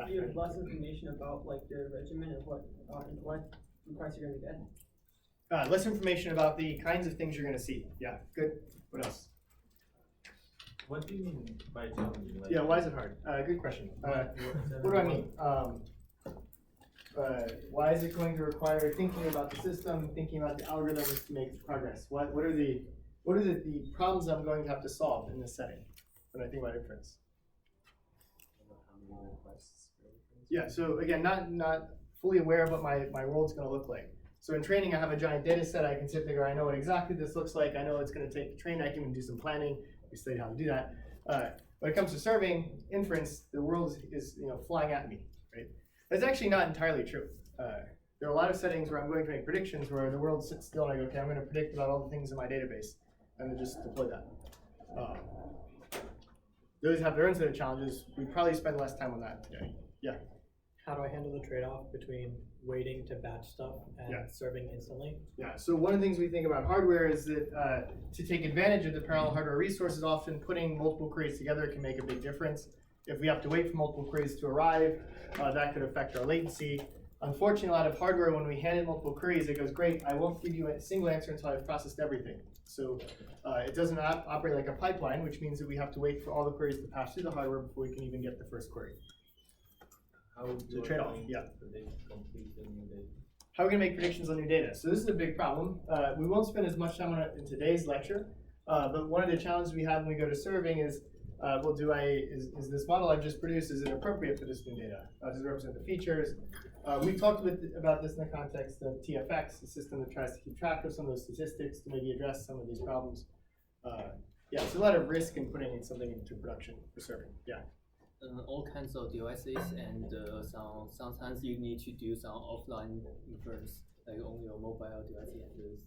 You have less information about like the regimen and what requests you're going to get. Less information about the kinds of things you're going to see. Yeah, good. What else? What do you mean by challenging? Like, Yeah, why is it hard? Good question. What do I mean? Why is it going to require thinking about the system, thinking about the algorithms to make progress? What are the problems I'm going to have to solve in this setting when I think about inference? Yeah, so again, not fully aware of what my world's going to look like. So in training, I have a giant data set. I can sit there, I know what exactly this looks like. I know it's going to take to train. I can even do some planning. We studied how to do that. When it comes to serving inference, the world is flying at me, right? That's actually not entirely true. There are a lot of settings where I'm going to make predictions where the world sits still and I go, okay, I'm going to predict about all the things in my database and then just deploy that. Those have their own set of challenges. We probably spend less time on that today. Yeah. How do I handle the trade-off between waiting to batch stuff and serving instantly? Yeah, so one of the things we think about hardware is that to take advantage of the parallel hardware resources, often putting multiple queries together can make a big difference. If we have to wait for multiple queries to arrive, that could affect our latency. Unfortunately, a lot of hardware, when we hand in multiple queries, it goes, great, I won't give you a single answer until I've processed everything. So it doesn't operate like a pipeline, which means that we have to wait for all the queries to pass through the hardware before we can even get the first query. how would The trade-off, yeah. predict complete the new data? How are we going to make predictions on new data? So this is a big problem. We won't spend as much time on it in today's lecture, but one of the challenges we have when we go to serving is, well, is this model I've just produced, is it appropriate for this new data? Does it represent the features? We talked about this in the context of TFX, a system that tries to keep track of some of those statistics to maybe address some of these problems. Yeah, so a lot of risk in putting something into production for serving. Yeah. All kinds of devices, and sometimes you need to do some offline inference, like on your mobile devices.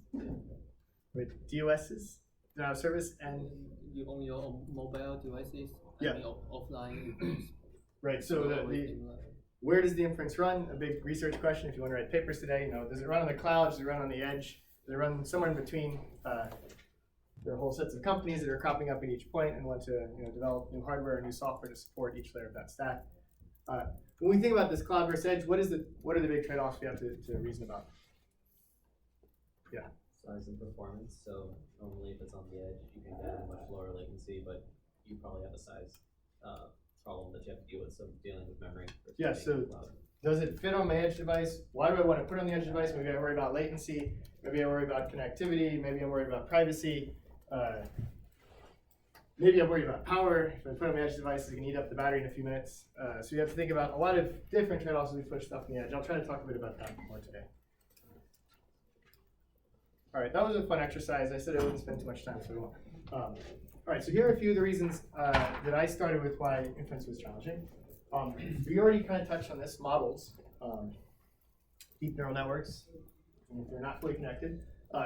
With DOSs, denial of service, and You on your mobile devices. Yeah. I mean, offline inference. right. So where does the inference run? A big research question. If you want to write papers today, does it run on the cloud? Does it run on the edge? Does it run somewhere in between? There are whole sets of companies that are cropping up at each point and want to develop new hardware and new software to support each layer of that stack. When we think about this cloud versus edge, what are the big trade-offs we have to reason about? Yeah. Size and performance. So normally if it's on the edge, you can get a much lower latency, but you probably have a size problem that you have to deal with, so dealing with memory. Yeah, so does it fit on my edge device? Why do I want to put it on the edge device? Maybe I worry about latency. Maybe I worry about connectivity. Maybe I'm worried about privacy. Maybe I'm worried about power. If I put it on the edge device, it's going to eat up the battery in a few minutes. So you have to think about a lot of different trade-offs as we push stuff on the edge. I'll try to talk a bit about that more today. All right, that was a fun exercise. I said I wouldn't spend too much time, so we won't. All right, so here are a few of the reasons that I started with why inference was challenging. We already kind of touched on this. Models, deep neural networks, if they're not fully connected,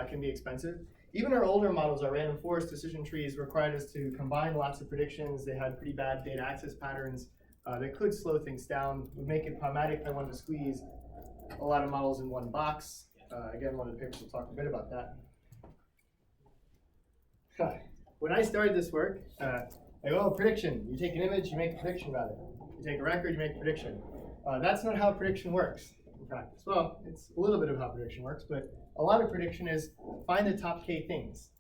can be expensive. Even our older models, our random forest decision trees, required us to combine lots of predictions. They had pretty bad data access patterns that could slow things down, would make it problematic if I wanted to squeeze a lot of models in one box. Again, one of the papers will talk a bit about that. When I started this work, I go, oh, prediction. You take an image, you make a prediction about it. You take a record, you make a prediction. That's not how prediction works in practice. Well, it's a little bit of how prediction works, but a lot of prediction is find the top K things.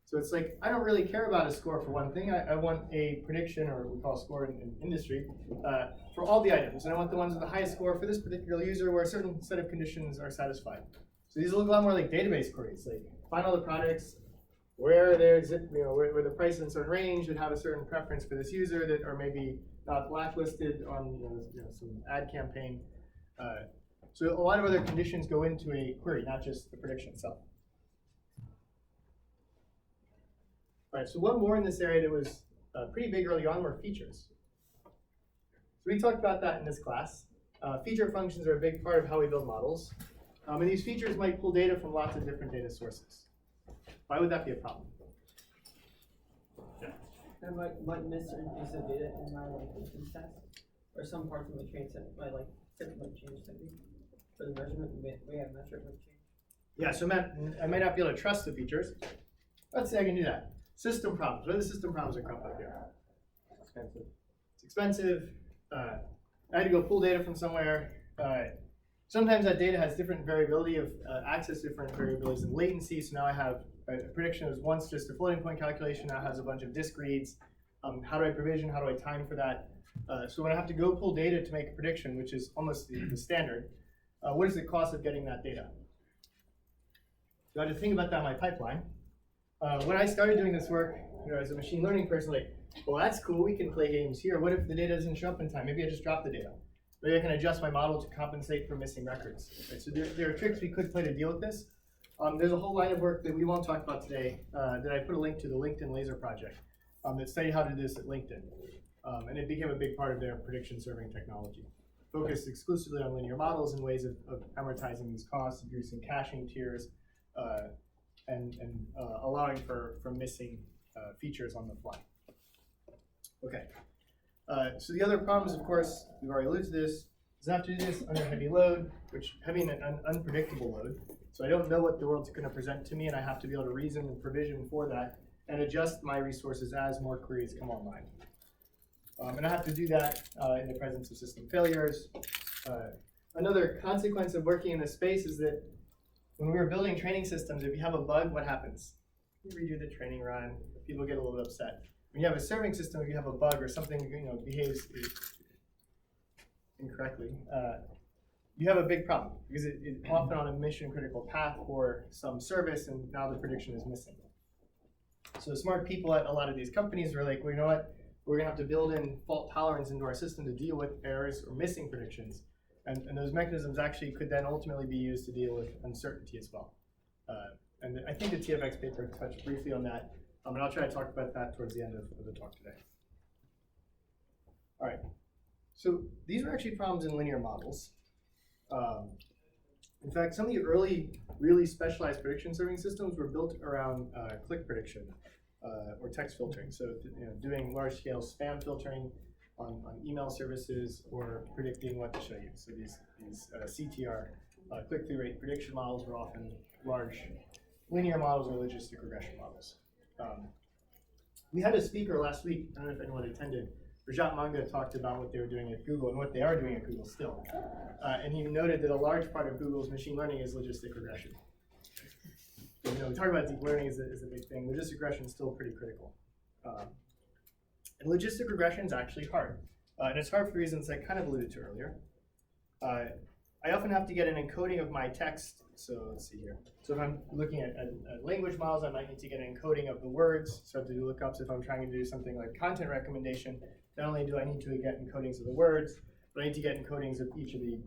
So it's like, I don't really care about a score for one thing. I want a prediction, or we call a score in industry, for all the items. And I want the ones with the highest score for this particular user where a certain set of conditions are satisfied. So these look a lot more like database queries, like find all the products, where there's, where the price is in a certain range that have a certain preference for this user that are maybe not blacklisted on some ad campaign. So a lot of other conditions go into a query, not just the prediction itself. All right, so one more in this area that was pretty big early on were features. So we talked about that in this class. Feature functions are a big part of how we build models. And these features might pull data from lots of different data sources. Why would that be a problem? Yeah. I might miss certain piece of data in my inference test, or some parts of my train set might change something. For the measurement, we have metric might change. Yeah, so I might not be able to trust the features. Let's say I can do that. System problems. What are the system problems that crop up here? It's expensive. I had to go pull data from somewhere. Sometimes that data has different variability of access to different variabilities in latency. So now I have a prediction that was once just a floating point calculation, now has a bunch of disk reads. How do I provision? How do I time for that? So when I have to go pull data to make a prediction, which is almost the standard, what is the cost of getting that data? So I had to think about that in my pipeline. When I started doing this work, as a machine learning person, like, well, that's cool, we can play games here. What if the data doesn't show up in time? Maybe I just drop the data. Maybe I can adjust my model to compensate for missing records. Right, so there are tricks we could play to deal with this. There's a whole line of work that we won't talk about today that I put a link to, the LinkedIn Laser Project, that studied how to do this at LinkedIn. And it became a big part of their prediction serving technology. Focused exclusively on linear models and ways of amortizing these costs, introducing caching tiers, and allowing for missing features on the fly. Okay. So the other problems, of course, we've already alluded to this, is I have to do this under heavy load, which heavy and an unpredictable load. So I don't know what the world's going to present to me, and I have to be able to reason and provision for that and adjust my resources as more queries come online. And I have to do that in the presence of system failures. Another consequence of working in this space is that when we were building training systems, if you have a bug, what happens? You redo the training run, people get a little bit upset. When you have a serving system, if you have a bug or something behaves incorrectly, you have a big problem because it's often on a mission critical path for some service, and now the prediction is missing. So smart people at a lot of these companies are like, well, you know what? We're going to have to build in fault tolerance into our system to deal with errors or missing predictions. And those mechanisms actually could then ultimately be used to deal with uncertainty as well. And I think the TFX paper touched briefly on that, and I'll try to talk about that towards the end of the talk today. All right, so these are actually problems in linear models. In fact, some of the early really specialized prediction serving systems were built around click prediction or text filtering. So doing large-scale spam filtering on email services or predicting what to show you. So these CTR, click-through rate prediction models were often large linear models or logistic regression models. We had a speaker last week, I don't know if anyone attended, Rajat Manga talked about what they were doing at Google and what they are doing at Google still. And he noted that a large part of Google's machine learning is logistic regression. So, we talk about deep learning is a big thing. Logistic regression is still pretty critical. And logistic regression is actually hard. And it's hard for reasons I kind of alluded to earlier. I often have to get an encoding of my text. So let's see here. So if I'm looking at language models, I might need to get an encoding of the words. So I have to do lookups if I'm trying to do something like content recommendation. Not only do I need to get encodings of the words, but I need to get encodings of each of the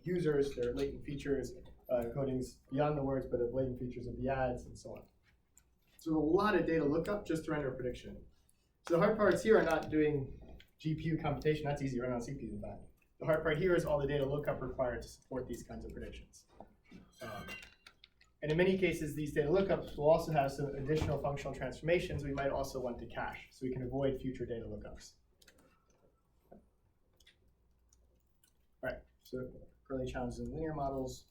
users, their latent features, encodings beyond the words, but of latent features of the ads, and so on. So a lot of data lookup just to render a prediction. So the hard parts here are not doing GPU computation. That's easy, run on CPU with that. The hard part here is all the data lookup required to support these kinds of predictions. And in many cases, these data lookups will also have some additional functional transformations we might also want to cache, so we can avoid future data lookups. All right, so early challenges in linear models.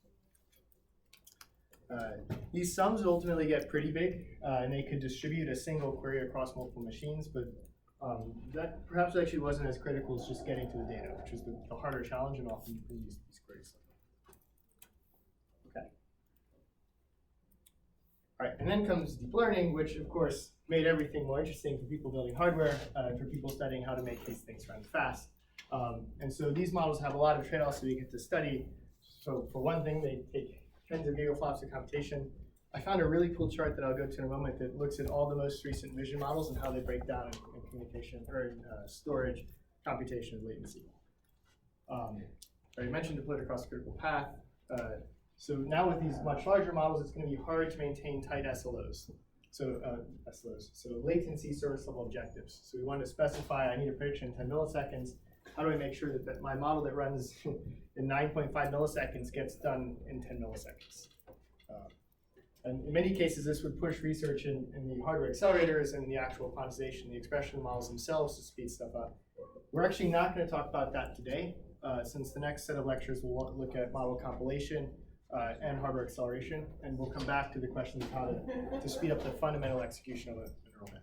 These sums ultimately get pretty big, and they could distribute a single query across multiple machines, but that perhaps actually wasn't as critical as just getting to the data, which is the harder challenge and often these queries. Okay. All right, and then comes deep learning, which of course made everything more interesting for people building hardware, for people studying how to make these things run fast. And so these models have a lot of trade-offs that we get to study. So for one thing, they take tens of gigaflops of computation. I found a really cool chart that I'll go to in a moment that looks at all the most recent vision models and how they break down in communication or in storage, computation, and latency. I already mentioned deployed across critical path. So now with these much larger models, it's going to be hard to maintain tight SLOs. So latency service level objectives. So we want to specify I need a prediction in 10 milliseconds. How do I make sure that my model that runs in 9.5 milliseconds gets done in 10 milliseconds? And in many cases, this would push research in the hardware accelerators and the actual quantization, the expression models themselves to speed stuff up. We're actually not going to talk about that today, since the next set of lectures will look at model compilation and hardware acceleration, and we'll come back to the question of how to speed up the fundamental execution of a neural net.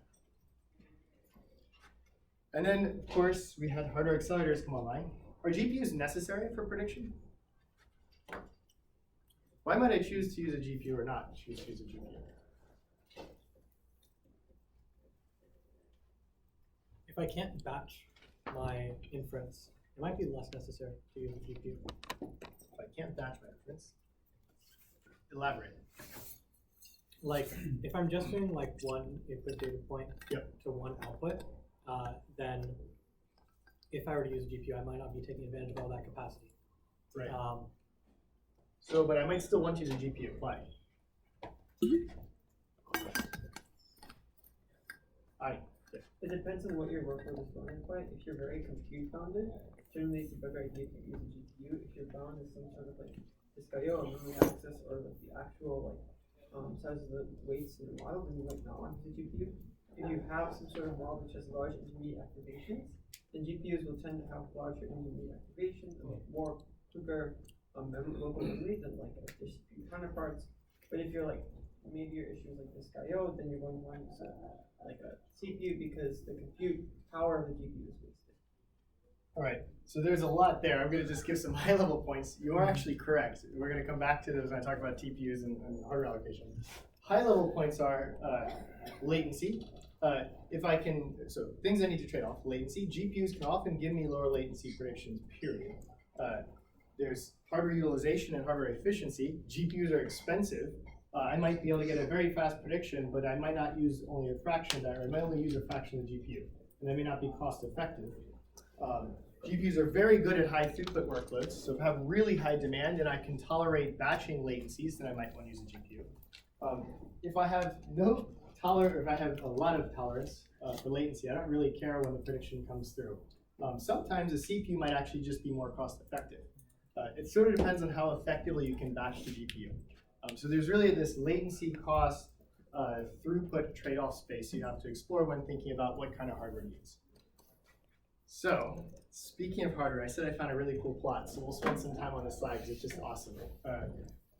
And then, of course, we had hardware accelerators come online. Are GPUs necessary for prediction? Why might I choose to use a GPU or not choose to use a GPU? If I can't batch my inference, it might be less necessary to use a GPU. If I can't batch my inference, elaborate. Like, if I'm just doing like one input data point Yep. to one output, then if I were to use a GPU, I might not be taking advantage of all that capacity. Right. So, But I might still want to use a GPU. Why? It depends on what your workload is going by. If you're very compute bounded, generally it's a better idea to use a GPU. If you're bound to some sort of like Discayo or memory access or like the actual size of the weights in your model, then you might not want to use a GPU. If you have some sort of model which has large intermediate activations, then GPUs will tend to have larger intermediate activations and more quicker local memory than like a distributed counterparts. But if you're like, maybe your issue is like Discayo, then you're going to want to use like a CPU because the compute power of the GPU is wasted. All right, so there's a lot there. I'm going to just give some high-level points. You are actually correct. We're going to come back to those when I talk about TPUs and hardware allocation. High-level points are latency. So things I need to trade off. Latency. GPUs can often give me lower latency predictions, period. There's hardware utilization and hardware efficiency. GPUs are expensive. I might be able to get a very fast prediction, but I might not use only a fraction of that, or I might only use a fraction of the GPU, and that may not be cost effective. GPUs are very good at high throughput workloads, so if I have really high demand and I can tolerate batching latencies, then I might want to use a GPU. If I have if I have a lot of tolerance for latency, I don't really care when the prediction comes through. Sometimes a CPU might actually just be more cost effective. It sort of depends on how effectively you can batch the GPU. So there's really this latency cost throughput trade-off space you have to explore when thinking about what kind of hardware to use. So speaking of hardware, I said I found a really cool plot, so we'll spend some time on this slide because it's just awesome.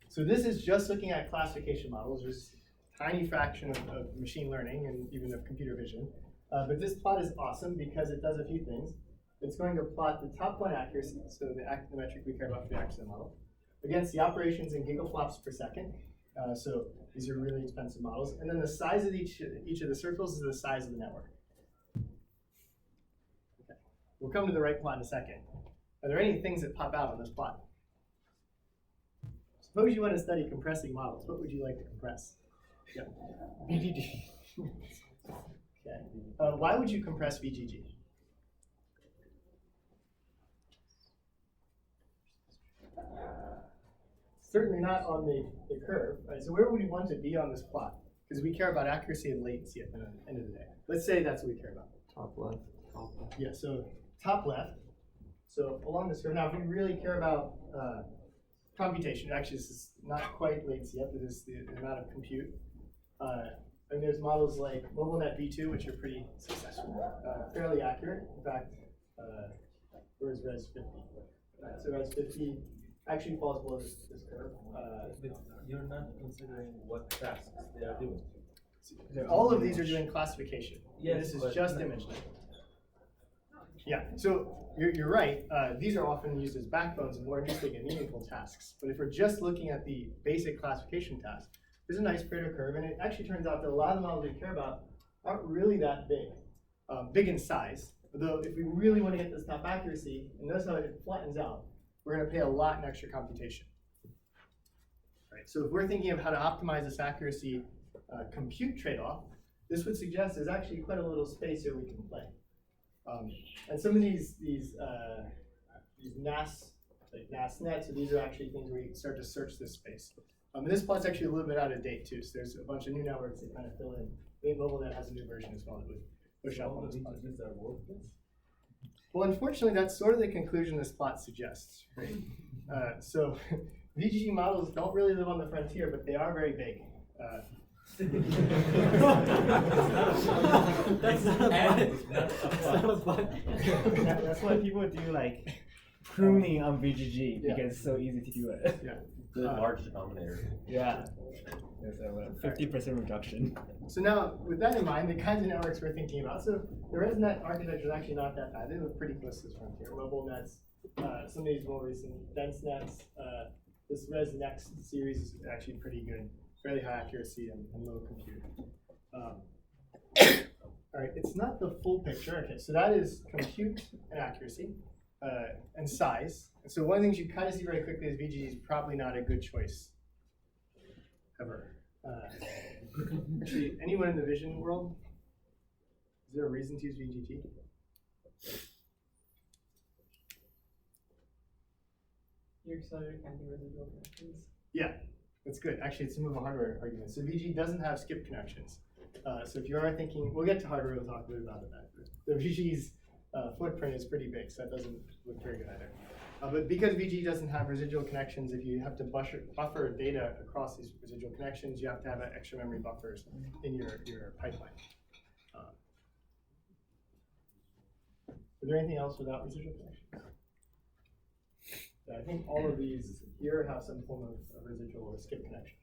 So this is just looking at classification models. There's a tiny fraction of machine learning and even of computer vision. But this plot is awesome because it does a few things. It's going to plot the top one accuracy, so the metric we care about for the accuracy model, against the operations in gigaflops per second. So these are really expensive models. And then the size of each of the circles is the size of the network. Okay. We'll come to the right plot in a second. Are there any things that pop out on this plot? Suppose you want to study compressing models. What would you like to compress? Yeah. VGG. Okay. Why would you compress VGG? Certainly not on the curve, right? So where would we want to be on this plot? Because we care about accuracy and latency at the end of the day. Let's say that's what we care about. Top left. Yeah, so top left. So along this curve. Now, if we really care about computation, actually this is not quite latency yet, but this is the amount of compute. And there's models like MobileNet V2, which are pretty successful, fairly accurate. In fact, where's Res 50? So Res 50 actually falls below this curve. But you're not considering what tasks they are doing. All of these are doing classification. Yes, This but is just image length. Yeah, so you're right. These are often used as backbones of more interesting and meaningful tasks. But if we're just looking at the basic classification task, there's a nice Pareto curve, and it actually turns out that a lot of the models we care about aren't really that big in size. Although if we really want to get this top accuracy, and notice how it flattens out, we're going to pay a lot in extra computation. Right, so if we're thinking of how to optimize this accuracy compute trade-off, this would suggest there's actually quite a little space here we can play. And some of these NAS, like NASNet, so these are actually things where you can start to search this space. And this plot's actually a little bit out of date too, so there's a bunch of new networks that kind of fill in. I think MobileNet has a new version as well that would push up on this plot. Well, unfortunately, that's sort of the conclusion this plot suggests. Right? So VGG models don't really live on the frontier, but they are very big. That's not a bug. That's why people do like pruning on VGG Yeah. because it's so easy to do it. Yeah. The large denominator. Yeah. There's a 50% reduction. So now, with that in mind, the kinds of networks we're thinking about. So the ResNet architecture is actually not that bad. They look pretty close to this one here. Mobile nets, some of these more recent dense nets. This ResNext series is actually pretty good, fairly high accuracy and low compute. All right, it's not the full picture. Okay, so that is compute and accuracy and size. And so one of the things you kind of see very quickly is VGG is probably not a good choice ever. Actually, anyone in the vision world? Is there a reason to use VGT? You're accelerator counting residual connections. Yeah, that's good. Actually, it's some of a hardware argument. So VG doesn't have skip connections. So if you are thinking, we'll get to hardware, we'll talk a bit about that. The VG's footprint is pretty big, so that doesn't look very good either. But because VG doesn't have residual connections, if you have to buffer data across these residual connections, you have to have extra memory buffers in your pipeline. Is there anything else without residual connections? I think all of these here have some form of residual or skip connection.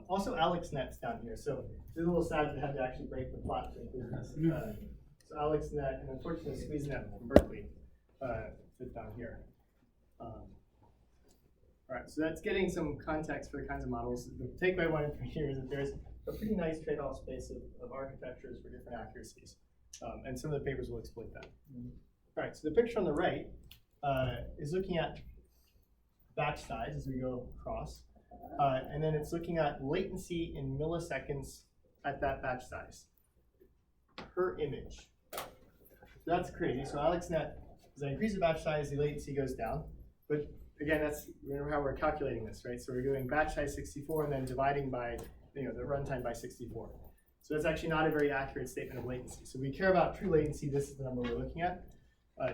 Also, AlexNet's down here. So it's a little sad to have to actually break the plot to include this. So AlexNet and unfortunately SqueezeNet from Berkeley fit down here. All right, so that's getting some context for the kinds of models. The takeaway I wanted from here is that there's a pretty nice trade-off space of architectures for different accuracies. And some of the papers will exploit that. All right, so the picture on the right is looking at batch size as we go across. And then it's looking at latency in milliseconds at that batch size per image. So that's crazy. So AlexNet, as I increase the batch size, the latency goes down. But again, that's remember how we're calculating this, right? So we're doing batch size 64 and then dividing by the runtime by 64. So that's actually not a very accurate statement of latency. So we care about true latency. This is the number we're looking at.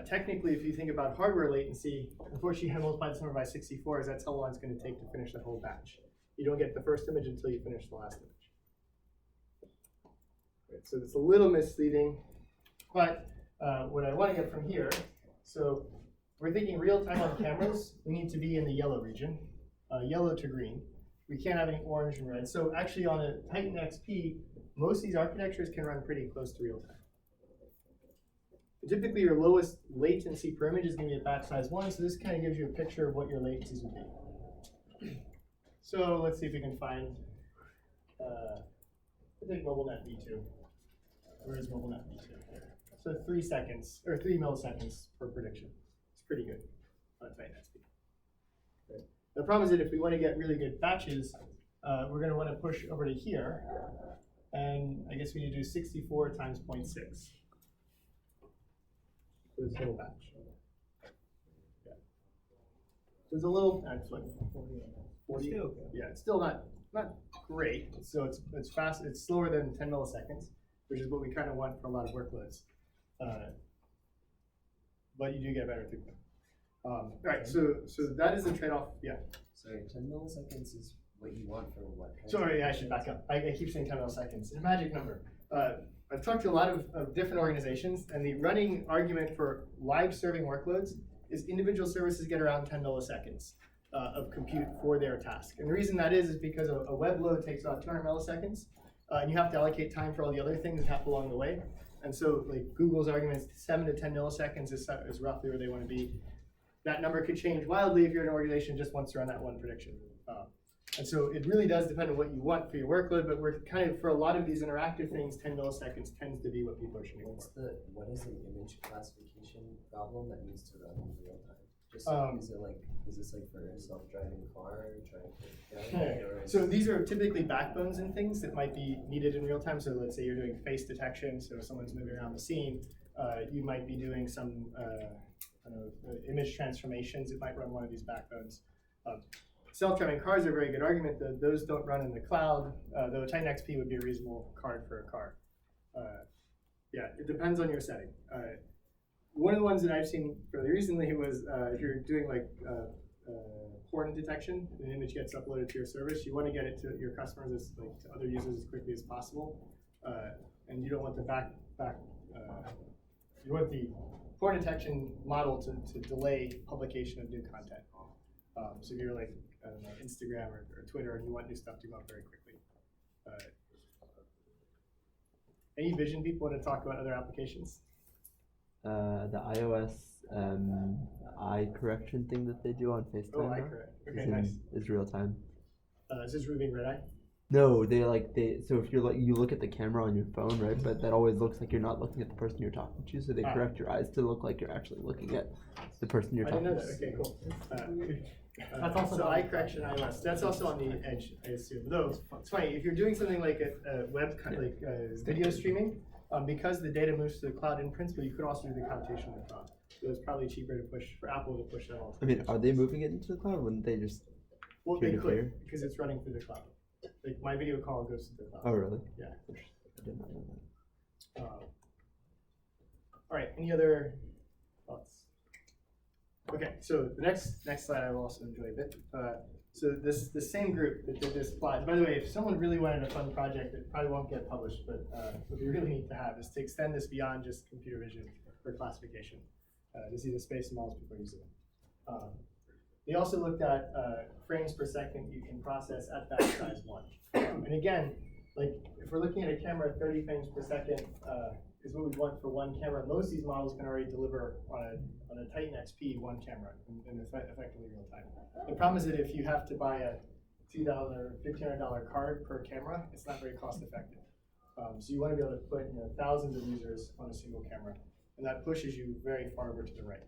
Technically, if you think about hardware latency, unfortunately, you have to multiply this number by 64, as that's how long it's going to take to finish the whole batch. You don't get the first image until you finish the last image. Right, so it's a little misleading, but what I want to get from here, so we're thinking real time on cameras, we need to be in the yellow region, yellow to green. We can't have any orange and red. So actually on a Titan XP, most of these architectures can run pretty close to real time. Typically, your lowest latency per image is going to be at batch size 1, so this kind of gives you a picture of what your latencies would be. So let's see if we can find, I think MobileNet V2. Where is MobileNet V2? So 3 seconds, or 3 milliseconds per prediction. It's pretty good on Titan XP. Okay. The problem is that if we want to get really good batches, we're going to want to push over to here, and I guess we need to do 64 times 0.6. For this whole batch. Yeah. So it's a little, it's like 40. Yeah, it's still not great. So it's fast. It's slower than 10 milliseconds, which is what we kind of want for a lot of workloads. But you do get better throughput. All right. So that is the trade-off. Yeah. Sorry, 10 milliseconds is what you want for what? Sorry, I should back up. I keep saying 10 milliseconds. It's a magic number. I've talked to a lot of different organizations, and the running argument for live serving workloads is individual services get around 10 milliseconds of compute for their task. And the reason that is because a web load takes about 200 milliseconds, and you have to allocate time for all the other things that happen along the way. And so like Google's argument is 7 to 10 milliseconds is roughly where they want to be. That number could change wildly if you're an organization just wants to run that one prediction. And so it really does depend on what you want for your workload, but we're kind of, for a lot of these interactive things, 10 milliseconds tends to be what people are shooting for. What is an image classification problem that needs to run in real time? Just is this like for a self-driving car or So these are typically backbones and things that might be needed in real time. So let's say you're doing face detection, so if someone's moving around the scene, you might be doing some image transformations. It might run one of these backbones. Self-driving cars are a very good argument. Those don't run in the cloud, though Titan XP would be a reasonable card for a car. Yeah, it depends on your setting. One of the ones that I've seen fairly recently was if you're doing like porn detection, an image gets uploaded to your service, you want to get it to your customers, to other users as quickly as possible, and you don't want the you want the porn detection model to delay publication of new content. So if you're like, I don't know, Instagram or Twitter and you want new stuff to go up very quickly. Any vision people want to talk about other applications? The iOS eye correction thing that they do on FaceTime. Oh, eye now correct. is Okay, in- nice. Is real time. Is this removing red eye? No, so if you're you look at the camera on your phone, right? But that always looks like you're not looking at the person you're talking to, so they Ah. correct your eyes to look like you're actually looking at the person you're I talking didn't know to. that. Okay, cool. That's also so not- eye correction iOS. That's also on the edge, I assume. Though it's funny if you're doing something like a web video streaming, because the data moves to the cloud. In principle, you could also do the computation in the cloud. So it's probably cheaper to push for Apple to push that all. I mean, are they moving it into the cloud? Wouldn't they just? Well, they peer-to-peer? could because it's running through the cloud. Like my video call goes to the cloud. Oh, really? Yeah. I did not know that. All right. Any other thoughts? Okay. So the next slide I will also enjoy a bit. So the same group that did this slide. By the way, if someone really wanted a fun project, it probably won't get published. But what we really need to have is to extend this beyond just computer vision or classification to see the space and models people are using. They also looked at frames per second you can process at batch size 1. And again, like if we're looking at a camera at 30 frames per second is what we want for one camera. Most of these models can already deliver on a Titan XP one camera in effectively real time. The problem is that if you have to buy a $2,000 or $1,500 card per camera, it's not very cost effective. So you want to be able to put thousands of users on a single camera, and that pushes you very far over to the right.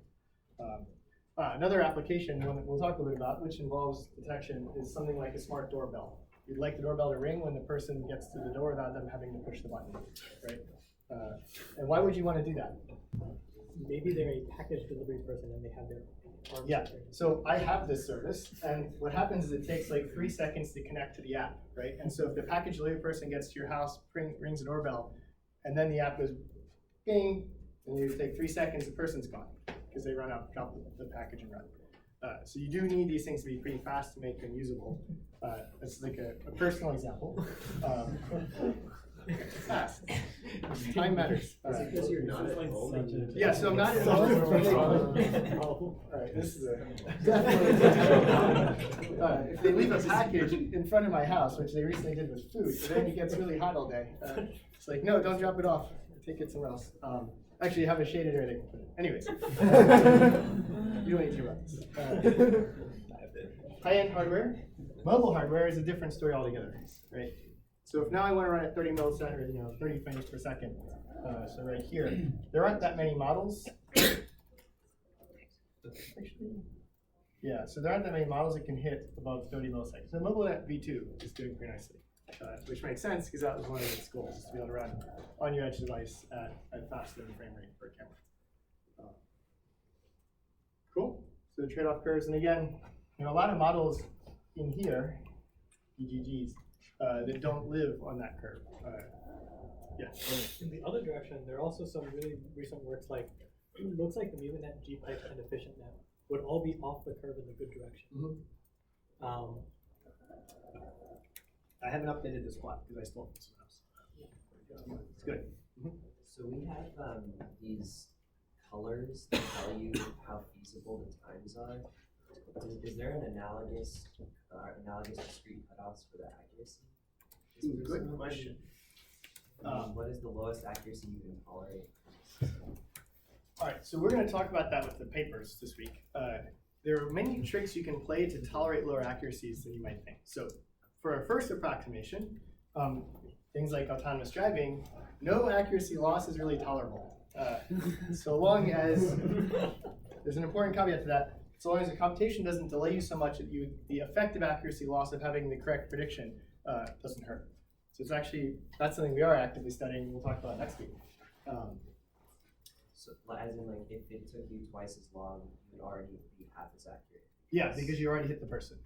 Another application, one that we'll talk a little bit about, which involves detection, is something like a smart doorbell. You'd like the doorbell to ring when the person gets to the door without them having to push the button, right? And why would you want to do that? Maybe they're a package delivery person and they have their arms. Yeah, so I have this service, and what happens is it takes like 3 seconds to connect to the app, right? And so if the package delivery person gets to your house, rings a doorbell, and then the app goes bing, and you take 3 seconds, the person's gone, because they run out, drop the package and run. So you do need these things to be pretty fast to make them usable. That's like a personal example. Fast. Time matters. Is it because you're not at home? and you- Yeah, so I'm not at home. All right, this is definitely. If they leave a package in front of my house, which they recently did with food, but then it gets really hot all day. It's like, no, don't drop it off. Take it somewhere else. Actually, you have a shaded area they can put it. Anyways, you don't need to hear about this. High-end hardware, mobile hardware is a different story altogether, right? So if now I want to run at 30 milliseconds, 30 frames per second, so right here, there aren't that many models. Yeah, so there aren't that many models that can hit above 30 milliseconds. So MobileNet V2 is doing pretty nicely, which makes sense because that was one of its goals, is to be able to run on your edge device at faster than frame rate per camera. Cool. So the trade-off curves, and again, a lot of models in here, EGGs, that don't live on that curve. Yeah. In the other direction, there are also some really recent works like, it looks like the MumaNet, GPipe, and EfficientNet would all be off the curve in the good direction. Mm-hmm. I haven't updated this plot because I stole it from someone else. It's good. Mm-hmm. So we have these colors that tell you how feasible the times are. Is there an analogous discrete cutoffs for the accuracy? Good question. What is the lowest accuracy you can tolerate? All right, so we're going to talk about that with the papers this week. There are many tricks you can play to tolerate lower accuracies than you might think. So for a first approximation, things like autonomous driving, no accuracy loss is really tolerable. So long as, there's an important caveat to that, so long as the computation doesn't delay you so much that the effective accuracy loss of having the correct prediction doesn't hurt. So it's actually, that's something we are actively studying, we'll talk about next week. So as in like if it took you twice as long, you would already be half as accurate. Yeah, because you already hit the person.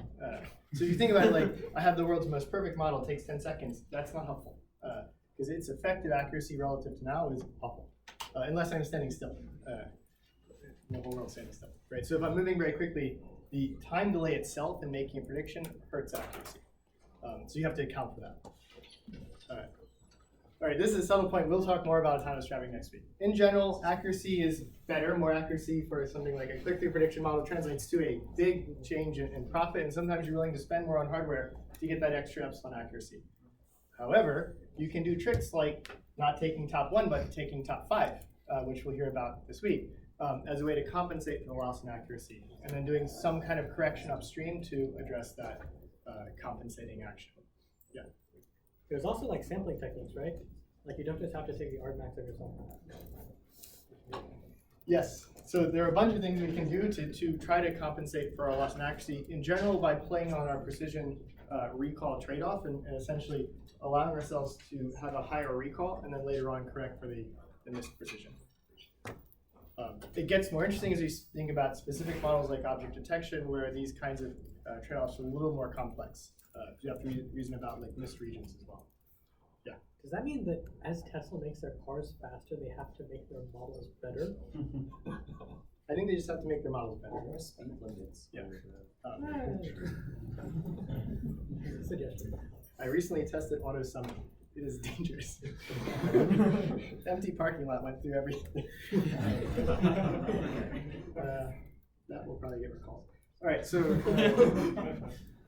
So you think about it like, I have the world's most perfect model, it takes 10 seconds. That's not helpful. Because its effective accuracy relative to now is awful. Unless I'm standing still. The whole world's standing still. Right. So if I'm moving very quickly, the time delay itself in making a prediction hurts accuracy. So you have to account for that. All right, this is a subtle point. We'll talk more about autonomous driving next week. In general, accuracy is better. More accuracy for something like a click-through prediction model translates to a big change in profit, and sometimes you're willing to spend more on hardware to get that extra epsilon accuracy. However, you can do tricks like not taking top 1, but taking top 5, which we'll hear about this week, as a way to compensate for the loss in accuracy, and then doing some kind of correction upstream to address that compensating action. Yeah. There's also like sampling techniques, right? Like you don't just have to take the argmax of yourself. Yes, so there are a bunch of things we can do to try to compensate for our loss in accuracy. In general, by playing on our precision recall trade-off and essentially allowing ourselves to have a higher recall and then later on correct for the missed precision. It gets more interesting as we think about specific models like object detection, where these kinds of trade-offs are a little more complex. You have to reason about like missed regions as well. Yeah. Does that mean that as Tesla makes their cars faster, they have to make their models better? I think they just have to make their models better. There are speed limits. Yeah. Suggestion. I recently tested Auto Summit. It is dangerous. Empty parking lot went through everything. That will probably get recalled. All right, so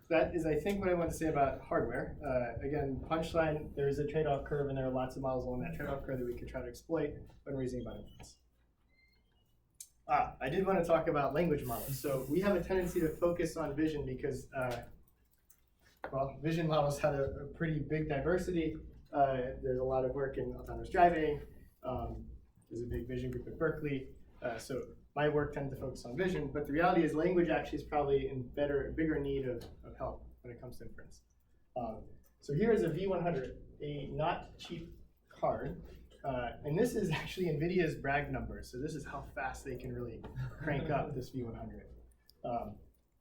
that is, I think, what I want to say about hardware. Again, punchline, there is a trade-off curve, and there are lots of models along that trade-off curve that we could try to exploit when reasoning about inference. I did want to talk about language models. So we have a tendency to focus on vision because, well, vision models had a pretty big diversity. There's a lot of work in autonomous driving. There's a big vision group at Berkeley. So my work tends to focus on vision, but the reality is language actually is probably in bigger need of help when it comes to inference. So here is a V100, a not cheap card. And this is actually NVIDIA's brag number. So this is how fast they can really crank up this V100.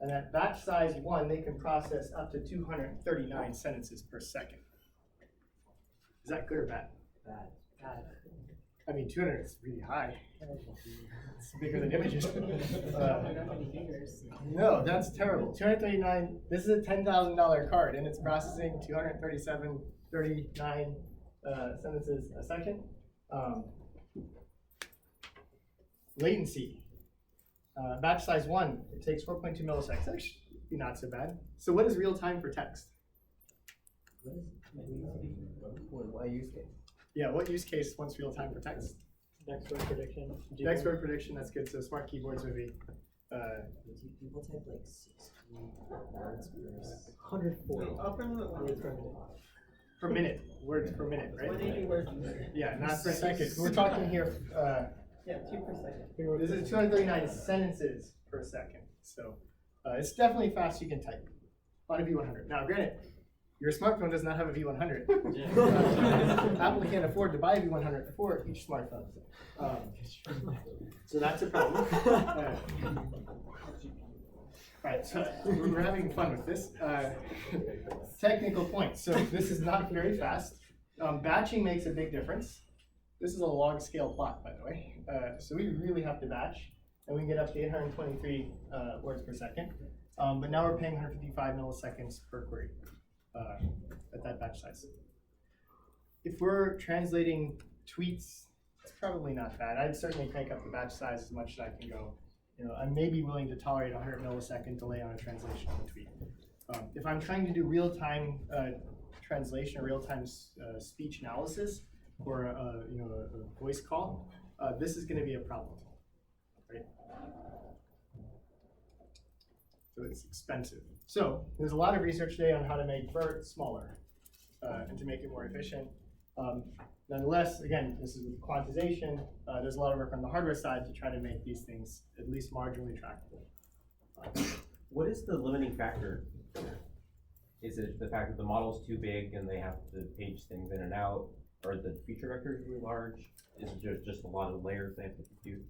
And at batch size 1, they can process up to 239 sentences per second. Is that good or bad? Bad. I mean, 200 is really high. It's bigger than images. No, that's terrible. 239, this is a $10,000 card, and it's processing 39 sentences a second. Latency. Batch size 1, it takes 4.2 milliseconds. Actually, not so bad. So what is real time for text? Why use case? Yeah, what use case wants real time for text? Next word prediction. Next word prediction, that's good. So smart keyboards would be. People type like 60 words per 140 Upper limit words per minute. Per minute, words per minute, right? 180 words per minute. Yeah, not per second. We're talking here, Yeah, 2 per second. this is 239 sentences per second. So it's definitely fast you can type on a V100. Now, granted, your smartphone does not have a V100. Apple can't afford to buy a V100 for each smartphone. So that's a problem. Alright, so we're having fun with this. Technical point. So this is not very fast. Batching makes a big difference. This is a log scale plot, by the way. So we really have to batch, and we can get up to 823 words per second. But now we're paying 155 milliseconds per query at that batch size. If we're translating tweets, it's probably not bad. I'd certainly crank up the batch size as much as I can go. You know, I may be willing to tolerate a 100 millisecond delay on a translation of a tweet. If I'm trying to do real-time translation or real-time speech analysis or a voice call, this is going to be a problem, right? So it's expensive. So there's a lot of research today on how to make BERT smaller and to make it more efficient. Nonetheless, again, this is with quantization. There's a lot of work on the hardware side to try to make these things at least marginally tractable. What is the limiting factor? Is it the fact that the model's too big and they have to page things in and out? Or the feature vector is really large? Is it just a lot of layers they have to compute?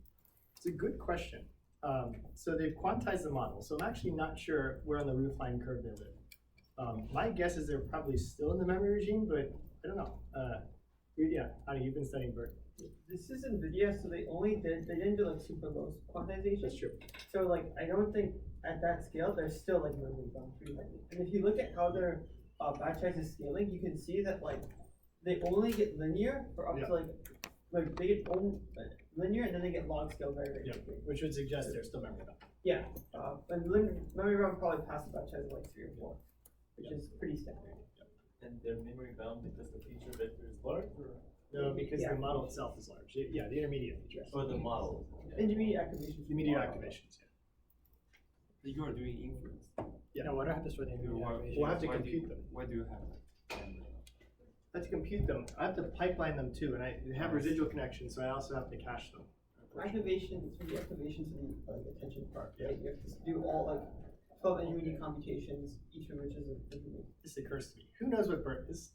It's a good question. So they've quantized the model, so I'm actually not sure where on the roofline curve they live. My guess is they're probably still in the memory regime, but I don't know. Yeah, Ani, you've been studying BERT. This is NVIDIA, so they didn't do like super low quantization. That's true. So like I don't think at that scale there's still like memory bound free. And if you look at how their batch size is scaling, you can see that like they only get linear for up Yeah. to like they get only linear and then they get log scale very Yeah. quickly. Which would suggest there's still memory bound. Yeah, and memory RAM probably past batch has like 3 or 4, which is pretty standard. And they're memory bound because the feature vector is large, or No, because Yeah. the model itself is large. Yeah, the intermediate features. for the model? Intermediate activation. Intermediate activations. You are doing inference. Yeah. No, I don't have to store the intermediate Why- activation. We'll have to why do compute you- them. Why do you have that? I have to compute them. I have to pipeline them too, and I have residual connections, so I also have to cache them. Activation is really activation to the like attention part, right? You have to do all like 12 intermediate computations, each of which is a different. This occurs to me. Who knows what BERT is?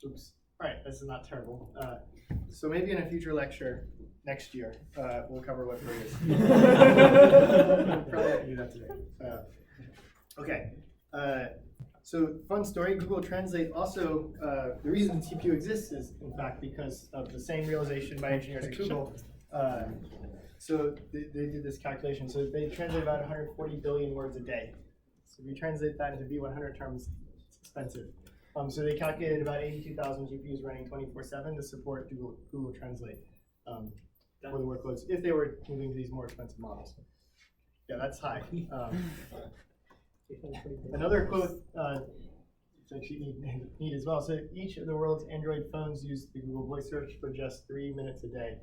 Oops. All right, this is not terrible. So maybe in a future lecture next year, we'll cover what BERT is. Probably have to do that today. Okay. So fun story. Google Translate also, the reason TPU exists is in fact because of the same realization by engineers at Google. So they did this calculation. So they translate about 140 billion words a day. So if you translate that into V100 terms, it's expensive. So they calculated about 82,000 GPUs running 24/7 to support Google Translate for the workloads if they were moving to these more expensive models. Yeah, that's high. Another quote that you need as well. So each of the world's Android phones use the Google Voice Search for just 3 minutes a day.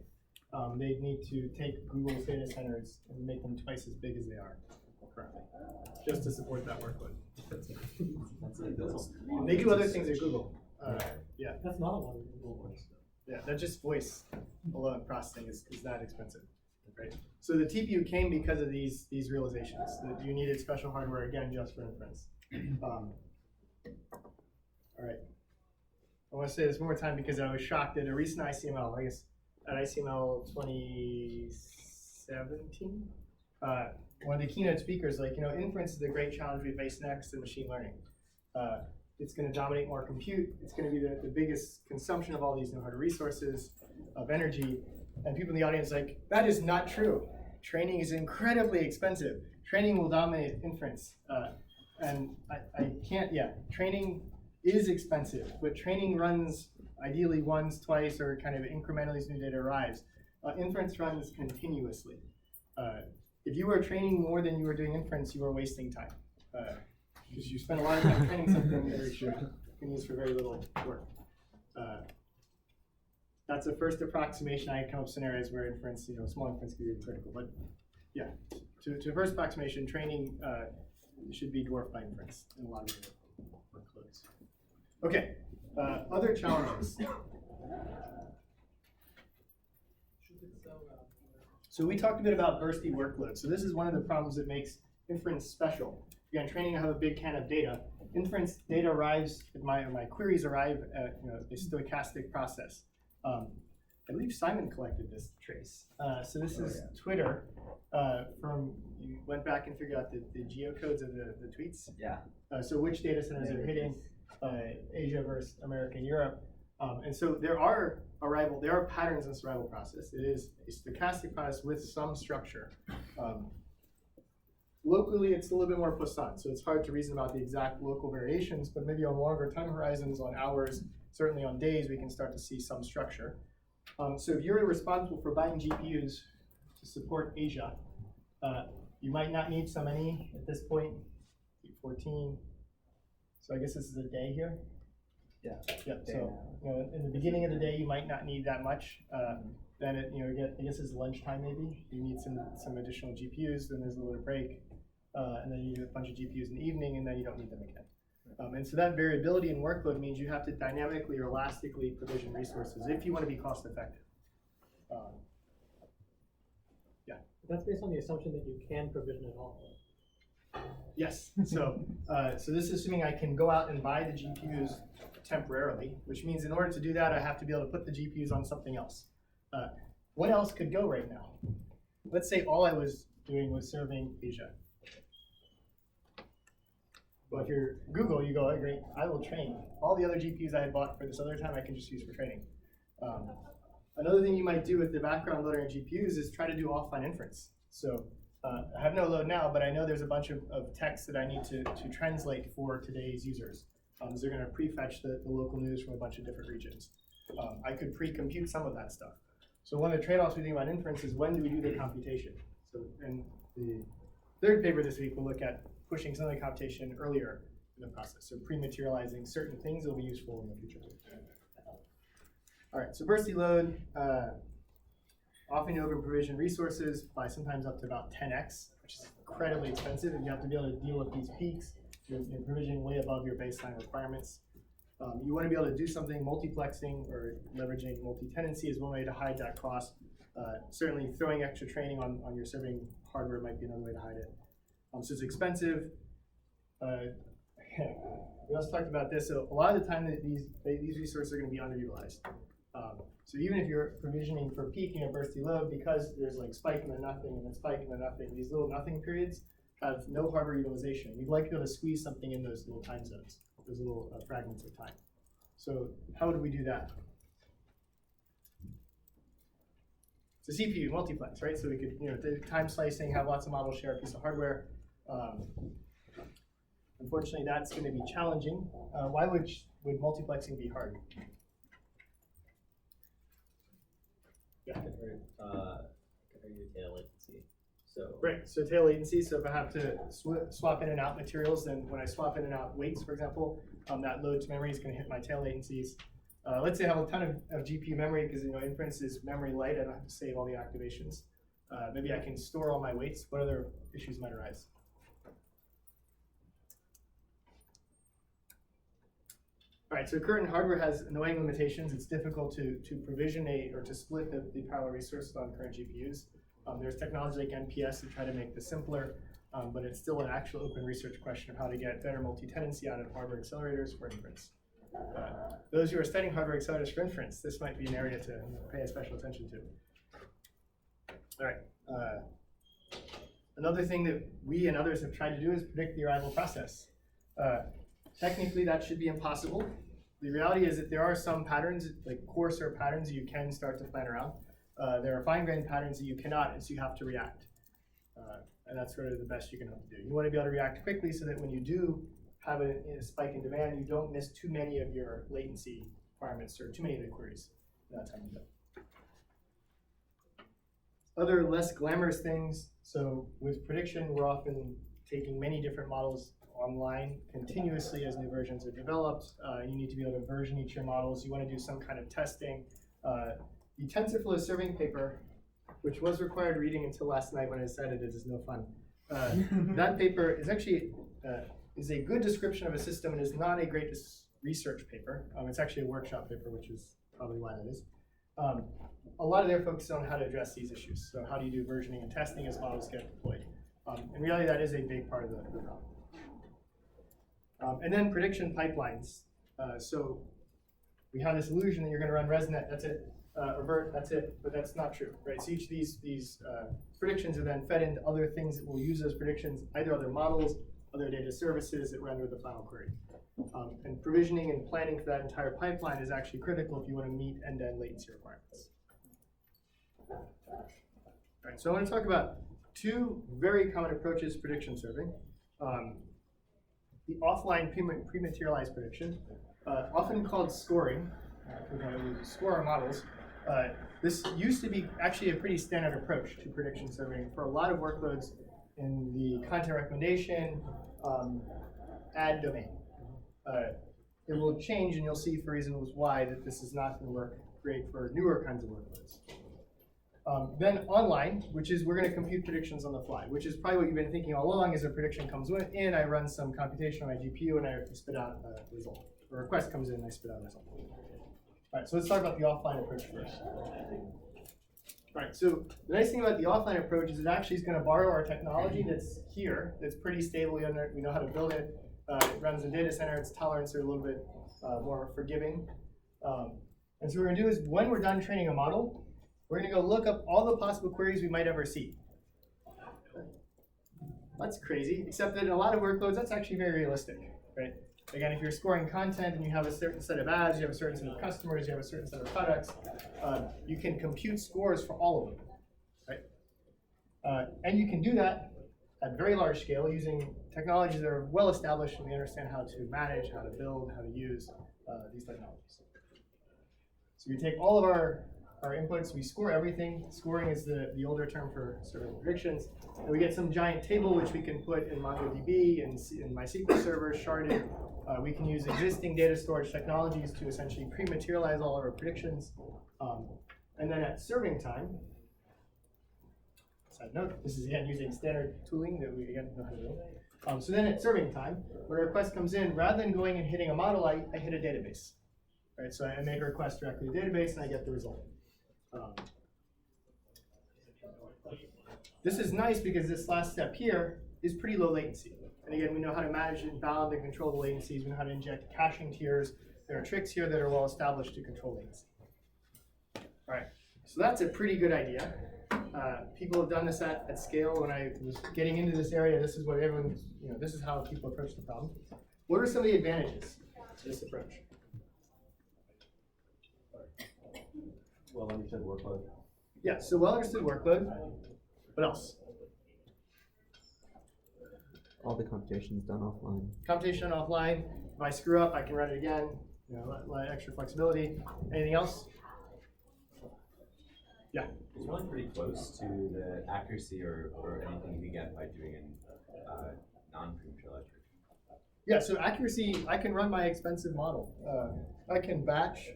They need to take Google's data centers and make them twice as big as they are currently, just to support that workload. They do other things at Google. Yeah. That's not a lot of Google Voice. Yeah, that's just voice alone processing is that expensive, right? So the TPU came because of these realizations that you needed special hardware again just for inference. All right. I want to say this one more time because I was shocked at a recent ICML. I guess at ICML 2017, one of the keynote speakers, like, inference is the great challenge we face next in machine learning. It's going to dominate more compute. It's going to be the biggest consumption of all these new hard resources, of energy. And people in the audience like, that is not true. Training is incredibly expensive. Training will dominate inference. And I can't, training is expensive, but training runs ideally once, twice, or kind of incrementally as new data arrives. Inference runs continuously. If you are training more than you are doing inference, you are wasting time. Because you spend a lot of time training something that you can use for very little work. That's the first approximation. I come up with scenarios where inference, small inference could be critical. But yeah, to first approximation, training should be dwarfed by inference in a lot of workloads. Okay, other challenges. So we talked a bit about bursty workloads. So this is one of the problems that makes inference special. Again, training, I have a big can of data. Inference data arrives, my queries arrive at a stochastic process. I believe Simon collected this trace. So this is Twitter you went back and figured out the geocodes of the tweets. Yeah. So which data centers are hitting Asia versus America and Europe. And so there are patterns in this arrival process. It is a stochastic process with some structure. Locally, it's a little bit more Poisson, so it's hard to reason about the exact local variations, but maybe on longer time horizons, on hours, certainly on days, we can start to see some structure. So if you're responsible for buying GPUs to support Asia, you might not need so many at this point, 14. So I guess this is a day here. Yeah. Yep. So in the beginning of the day, you might not need that much. Then I guess it's lunchtime maybe. You need some additional GPUs. Then there's a little break, and then you need a bunch of GPUs in the evening, and then you don't need them again. And so that variability in workload means you have to dynamically or elastically provision resources if you want to be cost effective. Yeah. That's based on the assumption that you can provision it all. Yes. So so this is assuming I can go out and buy the GPUs temporarily, which means in order to do that, I have to be able to put the GPUs on something else. What else could go right now? Let's say all I was doing was serving Asia. Well, if you're Google, you go, oh, great, I will train. All the other GPUs I had bought for this other time, I can just use for training. Another thing you might do with the background loader and GPUs is try to do offline inference. So I have no load now, but I know there's a bunch of text that I need to translate for today's users. is they're going to prefetch the local news from a bunch of different regions. I could pre-compute some of that stuff. So one of the trade-offs we think about inference is when do we do the computation? So in the third paper this week, we'll look at pushing some of the computation earlier in the process. So pre-materializing certain things that will be useful in the future. All right, so bursty load, often you over provision resources by sometimes up to about 10x, which is incredibly expensive, and you have to be able to deal with these peaks. You're provisioning way above your baseline requirements. You want to be able to do something, multiplexing or leveraging multi-tenancy is one way to hide that cost. Certainly throwing extra training on your serving hardware might be another way to hide it. So it's expensive. We also talked about this. So a lot of the time that these resources are going to be underutilized. So even if you're provisioning for peaking a bursty load, because there's like spike and then nothing and then spike and then nothing, these little nothing periods have no hardware utilization. You'd like to be able to squeeze something in those little time zones, those little fragments of time. So how do we do that? So CPU multiplex, right? So we could, do time slicing, have lots of models share a piece of hardware. Unfortunately, that's going to be challenging. Why would multiplexing be hard? Yeah. Compare your tail latency. So right. So tail latency. So if I have to swap in and out materials, then when I swap in and out weights, for example, that load to memory is going to hit my tail latencies. Let's say I have a ton of GPU memory because inference is memory light. I don't have to save all the activations. Maybe I can store all my weights. What other issues might arise? All right, so current hardware has annoying limitations. It's difficult to provision or to split the parallel resources on current GPUs. There's technology like NPS to try to make this simpler, but it's still an actual open research question of how to get better multi-tenancy out of hardware accelerators for inference. Those who are studying hardware accelerators for inference, this might be an area to pay special attention to. All right. Another thing that we and others have tried to do is predict the arrival process. Technically, that should be impossible. The reality is that there are some patterns, like coarser patterns, you can start to plan around. There are fine-grained patterns that you cannot, and so you have to react. And that's sort of the best you can hope to do. You want to be able to react quickly so that when you do have a spike in demand, you don't miss too many of your latency requirements or too many of the queries in that time window. Other less glamorous things. So with prediction, we're often taking many different models online continuously as new versions are developed. You need to be able to version each of your models. You want to do some kind of testing. The TensorFlow serving paper, which was required reading until last night when I decided it is no fun. That paper is actually is a good description of a system and is not a great research paper. It's actually a workshop paper, which is probably why that is. A lot of their focus is on how to address these issues. So how do you do versioning and testing as models get deployed? In reality, that is a big part of the problem. And then prediction pipelines. So we have this illusion that you're going to run ResNet, that's it, or BERT, that's it, but that's not true, right? So each of these predictions are then fed into other things that will use those predictions, either other models, other data services that render the final query. And provisioning and planning for that entire pipeline is actually critical if you want to meet end-to-end latency requirements. All right, so I want to talk about two very common approaches to prediction serving. The offline pre-materialized prediction, often called scoring, we score our models. This used to be actually a pretty standard approach to prediction serving for a lot of workloads in the content recommendation ad domain. It will change, and you'll see for reasons why that this is not going to work great for newer kinds of workloads. Then online, which is we're going to compute predictions on the fly, which is probably what you've been thinking all along. Is a prediction comes in, I run some computation on my GPU, and I spit out a result. A request comes in, and I spit out a result. All right, so let's talk about the offline approach first. All right, so the nice thing about the offline approach is it actually is going to borrow our technology that's here, that's pretty stable. We know how to build it. It runs in data center. Its tolerance are a little bit more forgiving. And so what we're going to do is when we're done training a model, we're going to go look up all the possible queries we might ever see. That's crazy, except that in a lot of workloads, that's actually very realistic, right? Again, if you're scoring content and you have a certain set of ads, you have a certain set of customers, you have a certain set of products, you can compute scores for all of them, right? And you can do that at very large scale using technologies that are well established and we understand how to manage, how to build, how to use these technologies. So we take all of our inputs, we score everything. Scoring is the older term for serving predictions. And we get some giant table which we can put in MongoDB and in MySQL server, sharded. We can use existing data storage technologies to essentially pre-materialize all of our predictions. And then at serving time, side note, this is again using standard tooling that we again know how to do. So then at serving time, when a request comes in, rather than going and hitting a model, I hit a database. Right, so I make a request directly to the database and I get the result. This is nice because this last step here is pretty low latency. And again, we know how to manage and bound and control the latencies. We know how to inject caching tiers. There are tricks here that are well established to control latency. All right, so that's a pretty good idea. People have done this at scale. When I was getting into this area, this is what everyone, this is how people approach the problem. What are some of the advantages to this approach? Well understood workload. Yeah, so well understood workload. What else? All the computation is done offline. Computation offline. If I screw up, I can run it again. Extra flexibility. Anything else? Yeah. Is one pretty close to the accuracy or anything you can get by doing a non-prematerialized? Yeah, so accuracy, I can run my expensive model. I can batch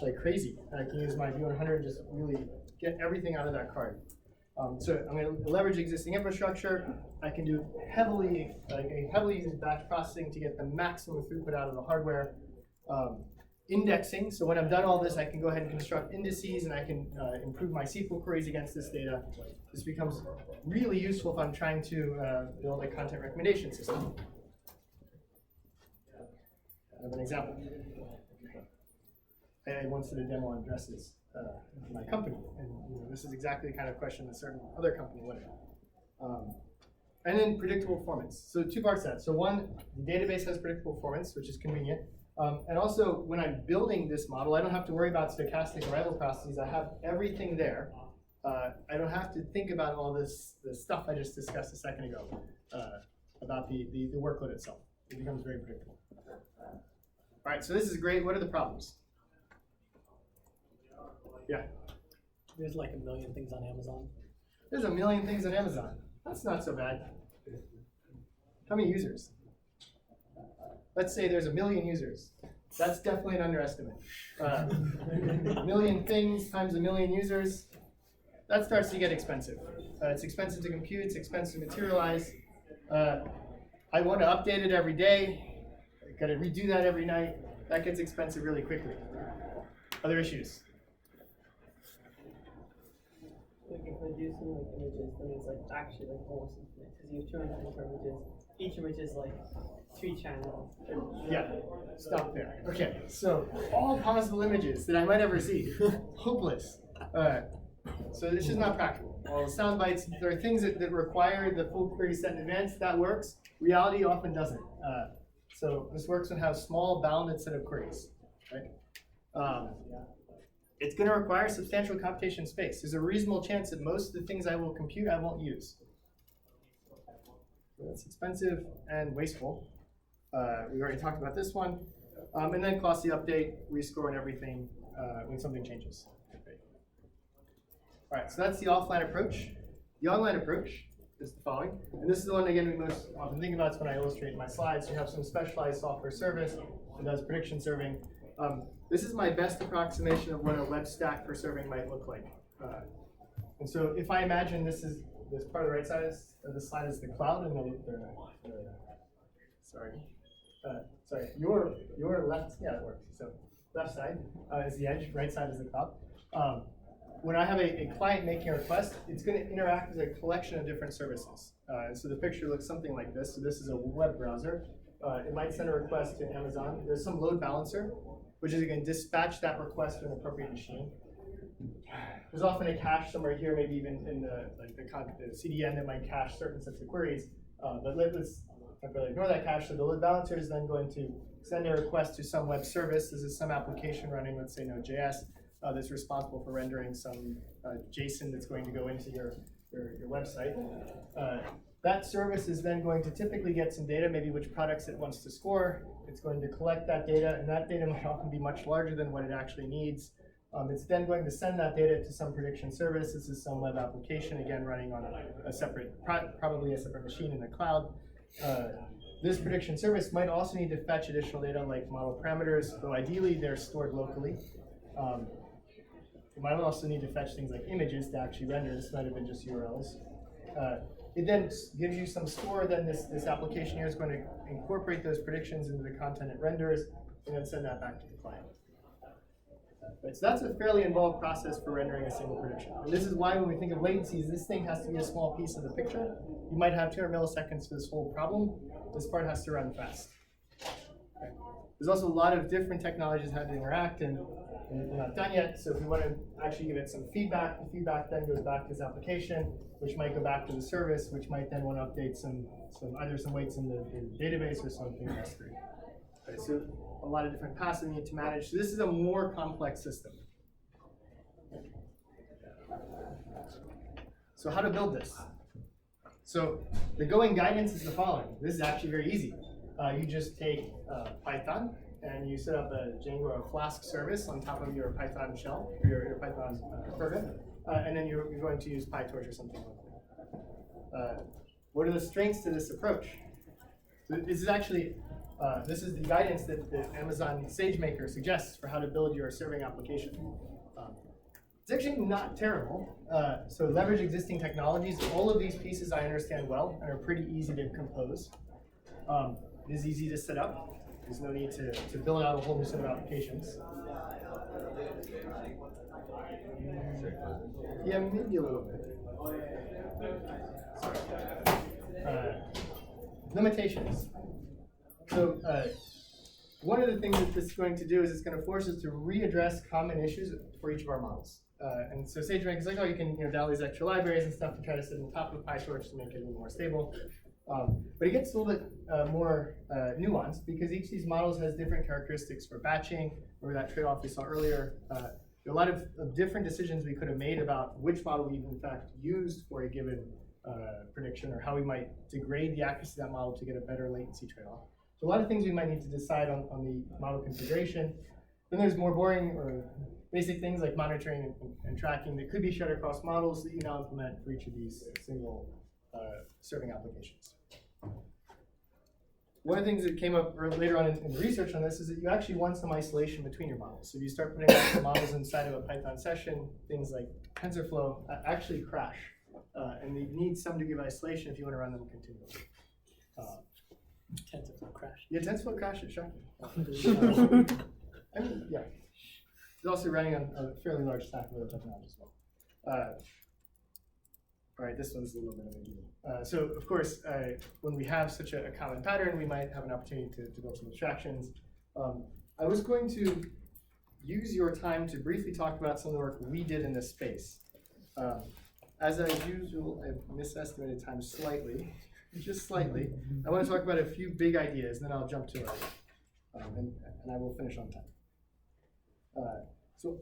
like crazy. I can use my V100 and just really get everything out of that card. So I'm going to leverage existing infrastructure. I can do heavily used batch processing to get the maximum throughput out of the hardware. Indexing, so when I've done all this, I can go ahead and construct indices and I can improve my SQL queries against this data. This becomes really useful if I'm trying to build a content recommendation system. I have an example. I once did a demo on dresses for my company, and this is exactly the kind of question a certain other company would have. And then predictable performance. So two parts to that. So one, the database has predictable performance, which is convenient. And also, when I'm building this model, I don't have to worry about stochastic arrival processes. I have everything there. I don't have to think about all the stuff I just discussed a second ago about the workload itself. It becomes very predictable. All right, so this is great. What are the problems? Yeah. There's like a million things on Amazon. There's a million things on Amazon. That's not so bad. How many users? Let's say there's 1 million users. That's definitely an underestimate. 1 million things times 1 million users, that starts to get expensive. It's expensive to compute, it's expensive to materialize. I want to update it every day. Got to redo that every night. That gets expensive really quickly. Other issues? Like if I do some images, then it's actually almost infinite because you have 224 images. Each image is 3 channels. Yeah, stop there. Okay, so all possible images that I might ever see, hopeless. So this is not practical. All the sound bites, there are things that require the full query set in advance. That works. Reality often doesn't. So this works when I have small bounded set of queries. Right? It's going to require substantial computation space. There's a reasonable chance that most of the things I will compute I won't use. So that's expensive and wasteful. We already talked about this one. And then costly update, rescore, and everything when something changes. Okay. All right, so that's the offline approach. The online approach is the following. And this is the one, again, we most often think about. It's when I illustrate my slides. You have some specialized software service that does prediction serving. This is my best approximation of what a web stack for serving might look like. And so if I imagine this part of the right side of the slide is the cloud, and your left, yeah, that works. So left side is the edge, right side is the cloud. When I have a client making a request, it's going to interact with a collection of different services. So the picture looks something like this. So this is a web browser. It might send a request to Amazon. There's some load balancer, which is going to dispatch that request to an appropriate machine. There's often a cache somewhere here, maybe even in the CDN that might cache certain sets of queries. But let's ignore that cache. So the load balancer is then going to send a request to some web service. This is some application running, let's say Node.js, that's responsible for rendering some JSON that's going to go into your website. That service is then going to typically get some data, maybe which products it wants to score. It's going to collect that data, and that data might often be much larger than what it actually needs. It's then going to send that data to some prediction service. This is some web application, again, running on a separate, probably a separate machine in the cloud. This prediction service might also need to fetch additional data like model parameters, though ideally they're stored locally. You might also need to fetch things like images to actually render. This might have been just URLs. It then gives you some score. Then this application here is going to incorporate those predictions into the content it renders and then send that back to the client. Right, so that's a fairly involved process for rendering a single prediction. And this is why when we think of latencies, this thing has to be a small piece of the picture. You might have 200 milliseconds for this whole problem. This part has to run fast. Okay. There's also a lot of different technologies how to interact, and we're not done yet. So if we want to actually give it some feedback, the feedback then goes back to this application, which might go back to the service, which might then want to update some either some weights in the database or something in S3. Okay, so a lot of different paths we need to manage. So this is a more complex system. So how to build this? So the going guidance is the following. This is actually very easy. You just take Python and you set up a Django or Flask service on top of your Python shell, or your Python program, and then you're going to use PyTorch or something like that. What are the strengths to this approach? So this is actually this is the guidance that the Amazon SageMaker suggests for how to build your serving application. It's actually not terrible. So leverage existing technologies. All of these pieces I understand well and are pretty easy to compose. It is easy to set up. There's no need to build out a whole new set of applications. Yeah, maybe a little bit. Limitations. So one of the things that this is going to do is it's going to force us to readdress common issues for each of our models. And so SageMaker is like, oh, you can download these extra libraries and stuff to try to sit on top of PyTorch to make it a little more stable. But it gets a little bit more nuanced because each of these models has different characteristics for batching, or that trade-off we saw earlier. There are a lot of different decisions we could have made about which model we in fact used for a given prediction, or how we might degrade the accuracy of that model to get a better latency trade-off. So a lot of things we might need to decide on the model configuration. Then there's more boring or basic things like monitoring and tracking that could be shared across models that you now implement for each of these single serving applications. One of the things that came up later on in the research on this is that you actually want some isolation between your models. So if you start putting the models inside of a Python session, things like TensorFlow actually crash. And they need some degree of isolation if you want to run them continuously. TensorFlow crash. Yeah, TensorFlow crash is shocking. I mean, yeah. It's also running on a fairly large stack of other technology as well. All right, this one's a little bit of a deal. So, of course, when we have such a common pattern, we might have an opportunity to build some abstractions. I was going to use your time to briefly talk about some of the work we did in this space. As usual, I've misestimated time slightly, just slightly. I want to talk about a few big ideas, and then I'll jump to it, and I will finish on time. So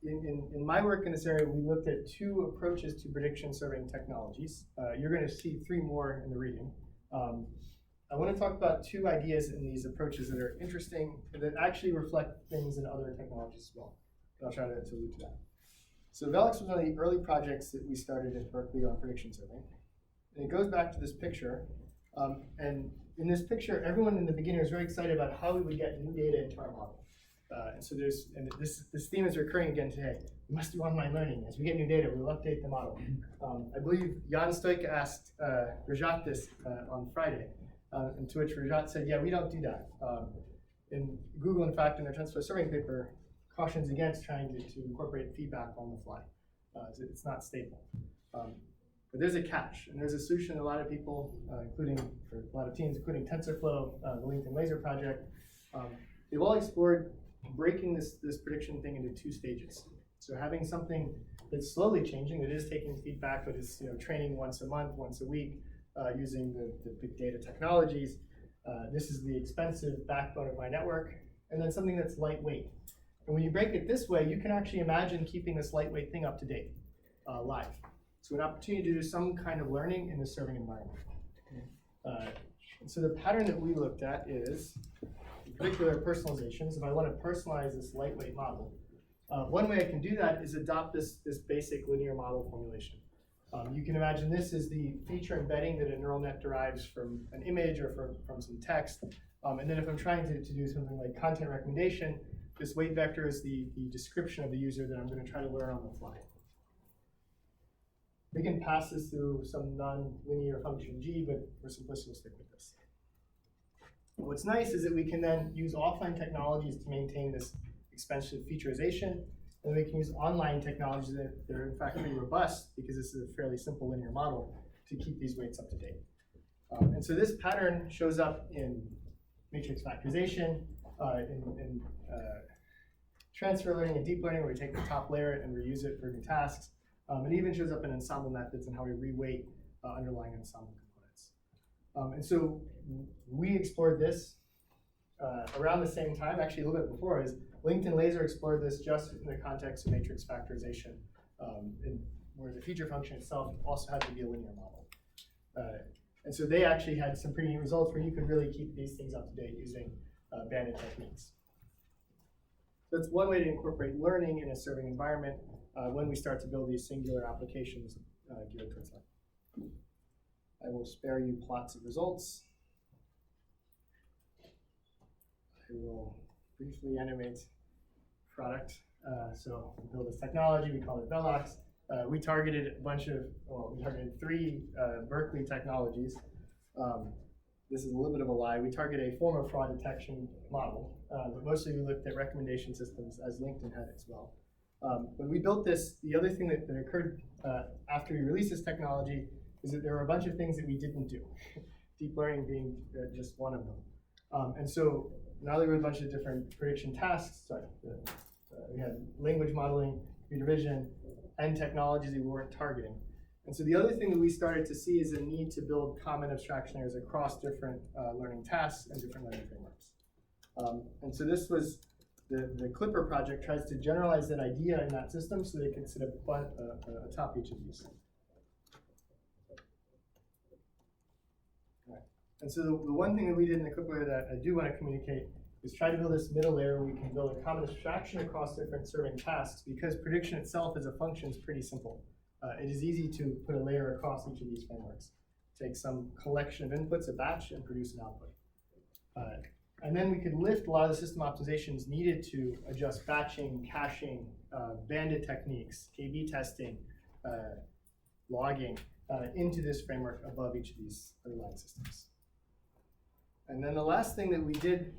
in my work in this area, we looked at two approaches to prediction serving technologies. You're going to see three more in the reading. I want to talk about two ideas in these approaches that are interesting, that actually reflect things in other technologies as well. I'll try to allude to that. So Velox was one of the early projects that we started at Berkeley on prediction serving. And it goes back to this picture. And in this picture, everyone in the beginning was very excited about how we would get new data into our model. And so this theme is recurring again today. We must do online learning. As we get new data, we'll update the model. I believe Jan Stoika asked Rajat this on Friday, and to which Rajat said, yeah, we don't do that. And Google, in fact, in their TensorFlow serving paper, cautions against trying to incorporate feedback on the fly. It's not stable. But there's a catch, and there's a solution a lot of people, including for a lot of teams, including TensorFlow, the LinkedIn Laser project, they've all explored breaking this prediction thing into two stages. So having something that's slowly changing, that is taking feedback, but is training once a month, once a week, using the big data technologies. This is the expensive backbone of my network, and then something that's lightweight. And when you break it this way, you can actually imagine keeping this lightweight thing up to date, live. So an opportunity to do some kind of learning in the serving environment. And so the pattern that we looked at is particular personalizations. If I want to personalize this lightweight model, one way I can do that is adopt this basic linear model formulation. You can imagine this is the feature embedding that a neural net derives from an image or from some text. And then if I'm trying to do something like content recommendation, this weight vector is the description of the user that I'm going to try to learn on the fly. We can pass this through some non-linear function g, but for simplicity, we'll stick with this. What's nice is that we can then use offline technologies to maintain this expensive featureization, and we can use online technologies that are in fact pretty robust, because this is a fairly simple linear model, to keep these weights up to date. And so this pattern shows up in matrix factorization, in transfer learning and deep learning, where we take the top layer and reuse it for new tasks. It even shows up in ensemble methods and how we reweight underlying ensemble components. And so we explored this around the same time, actually a little bit before, is LinkedIn Laser explored this just in the context of matrix factorization, where the feature function itself also had to be a linear model. And so they actually had some pretty neat results where you could really keep these things up to date using bandit techniques. That's one way to incorporate learning in a serving environment when we start to build these singular applications geared towards that. I will spare you plots of results. I will briefly animate product. So we build this technology, we call it Velox. We targeted a bunch of, we targeted 3 Berkeley technologies. This is a little bit of a lie. We target a form of fraud detection model, but mostly we looked at recommendation systems, as LinkedIn had as well. When we built this, the other thing that occurred after we released this technology is that there were a bunch of things that we didn't do, deep learning being just one of them. And so now there were a bunch of different prediction tasks. We had language modeling, computer vision, and technologies that we weren't targeting. And so the other thing that we started to see is a need to build common abstraction layers across different learning tasks and different learning frameworks. And so this was the Clipper project tries to generalize that idea in that system so they can sit atop each of these. All right. And so the one thing that we did in the Clipper that I do want to communicate is try to build this middle layer where we can build a common abstraction across different serving tasks, because prediction itself as a function is pretty simple. It is easy to put a layer across each of these frameworks. Take some collection of inputs, a batch, and produce an output. And then we could lift a lot of the system optimizations needed to adjust batching, caching, bandit techniques, A/B testing, logging into this framework above each of these underlying systems. And then the last thing that we did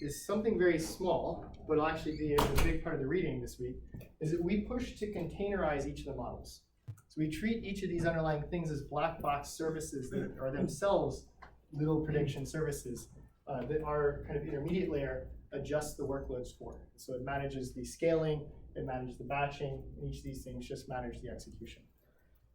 is something very small, but will actually be a big part of the reading this week, is that we pushed to containerize each of the models. So we treat each of these underlying things as black box services that are themselves little prediction services that our kind of intermediate layer adjusts the workloads for. So it manages the scaling, it manages the batching, and each of these things just manage the execution.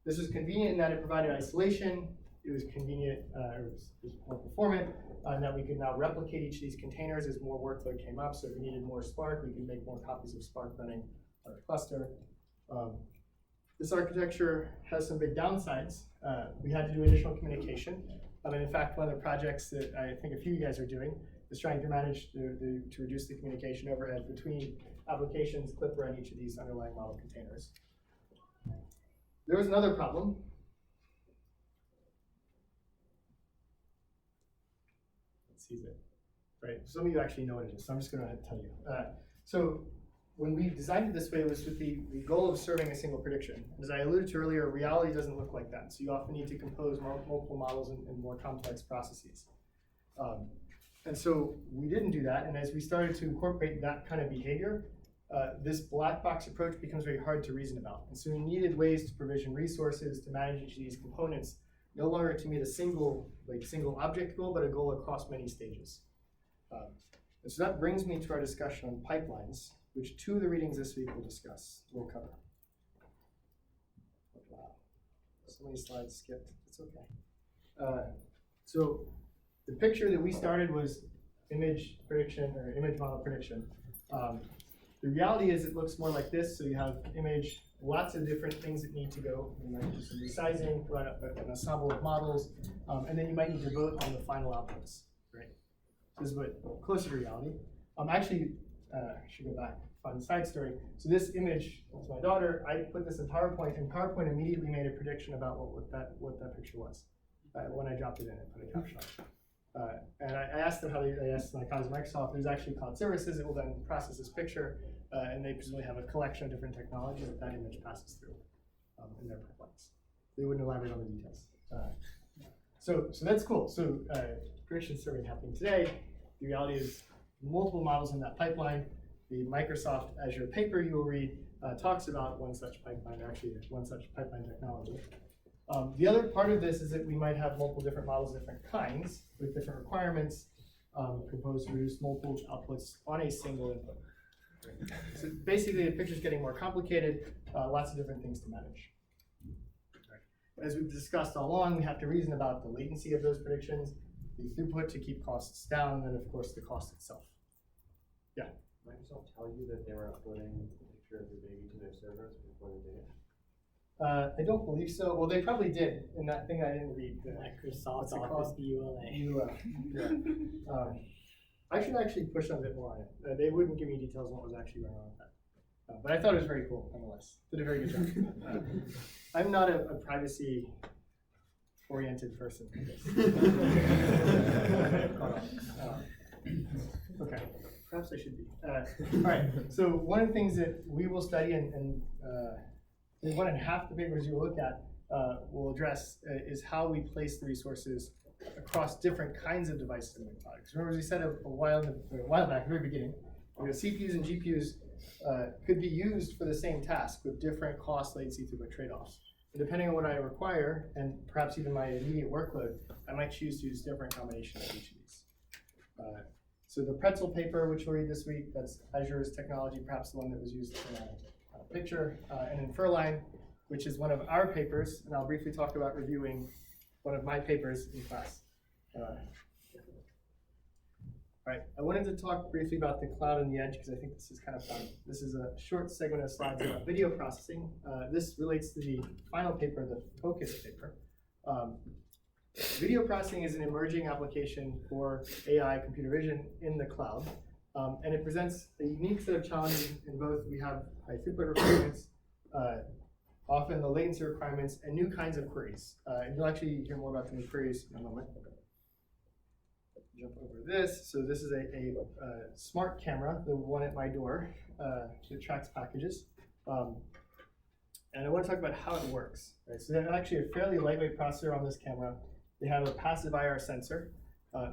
This was convenient in that it provided isolation. It was convenient, it was more performant, and that we could now replicate each of these containers as more workload came up. So if we needed more Spark, we could make more copies of Spark running on our cluster. This architecture has some big downsides. We had to do additional communication. And in fact, one of the projects that I think a few of you guys are doing is trying to manage to reduce the communication overhead between applications, Clipper, and each of these underlying model containers. There was another problem. Let's see it. Right. Some of you actually know what it is, so I'm just going to tell you. So when we designed it this way, it was with the goal of serving a single prediction. As I alluded to earlier, reality doesn't look like that. So you often need to compose multiple models in more complex processes. And so we didn't do that. And as we started to incorporate that kind of behavior, this black box approach becomes very hard to reason about. And so we needed ways to provision resources to manage each of these components, no longer to meet a single object goal, but a goal across many stages. And so that brings me to our discussion on pipelines, which 2 of the readings this week we'll cover. Wow, so many slides skipped, it's okay. So the picture that we started was image prediction, or image model prediction. The reality is it looks more like this. So you have image, lots of different things that need to go. You might do some resizing, run an ensemble of models, and then you might need to vote on the final outputs, right? This is what closer to reality. Actually, I should go back, fun side story. So this image was my daughter. I put this in PowerPoint, and PowerPoint immediately made a prediction about what that picture was when I dropped it in and put a caption on it. And I asked them how they asked my colleagues at Microsoft. There's actually cloud services that will then process this picture, and they presumably have a collection of different technologies that image passes through in their pipelines. They wouldn't elaborate on the details. So that's cool. So prediction survey happening today. The reality is multiple models in that pipeline. The Microsoft Azure paper you will read talks about one such pipeline, or actually one such pipeline technology. The other part of this is that we might have multiple different models, different kinds, with different requirements, proposed to reduce multiple outputs on a single input. So basically, the picture's getting more complicated, lots of different things to manage. As we've discussed all along, we have to reason about the latency of those predictions, the throughput to keep costs down, and of course the cost itself. Yeah? Microsoft tell you that they were uploading a picture of your baby to their servers before they did it? I don't believe so. Well, they probably did in that thing I didn't read. Microsoft what's it Office called? EULA. Yeah. I should actually push on a bit more on it. They wouldn't give me details on what was actually going on with that. But I thought it was very cool, nonetheless. Did a very good job. I'm not a privacy-oriented person. Okay, perhaps I should be. All right, so one of the things that we will study and 1.5 the papers you will look at will address is how we place the resources across different kinds of devices in the cloud. Because remember, as we said a while back, at the very beginning, CPUs and GPUs could be used for the same task with different cost, latency, throughput trade-offs. And depending on what I require, and perhaps even my immediate workload, I might choose to use different combinations of each of these. So the Pretzel paper, which we'll read this week, that's Azure's technology, perhaps the one that was used in a picture, and in Furline, which is one of our papers, and I'll briefly talk about reviewing one of my papers in class. All right, I wanted to talk briefly about the cloud and the edge because I think this is kind of fun. This is a short segment of slides about video processing. This relates to the final paper, the focus paper. Video processing is an emerging application for AI computer vision in the cloud. And it presents a unique set of challenges in both we have high throughput requirements, often the latency requirements, and new kinds of queries. And you'll actually hear more about the new queries in a moment. Jump over this. So this is a smart camera, the one at my door, that tracks packages. And I want to talk about how it works. Right? So there's actually a fairly lightweight processor on this camera. They have a passive IR sensor.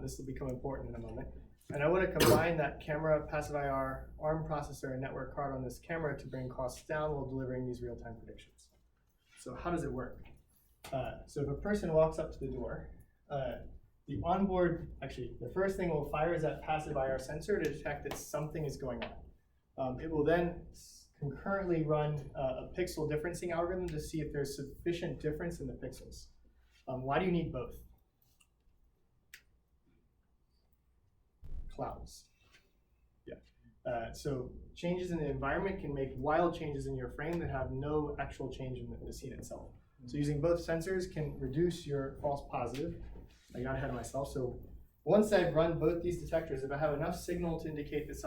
This will become important in a moment. And I want to combine that camera, passive IR, ARM processor, and network card on this camera to bring costs down while delivering these real-time predictions. So how does it work? So if a person walks up to the door, the onboard, actually, the first thing we'll fire is that passive IR sensor to detect that something is going on. It will then concurrently run a pixel differencing algorithm to see if there's sufficient difference in the pixels. Why do you need both? Clouds. Yeah. So changes in the environment can make wild changes in your frame that have no actual change in the scene itself. So using both sensors can reduce your false positive. I got ahead of myself. So once I've run both these detectors, if I have enough signal to indicate that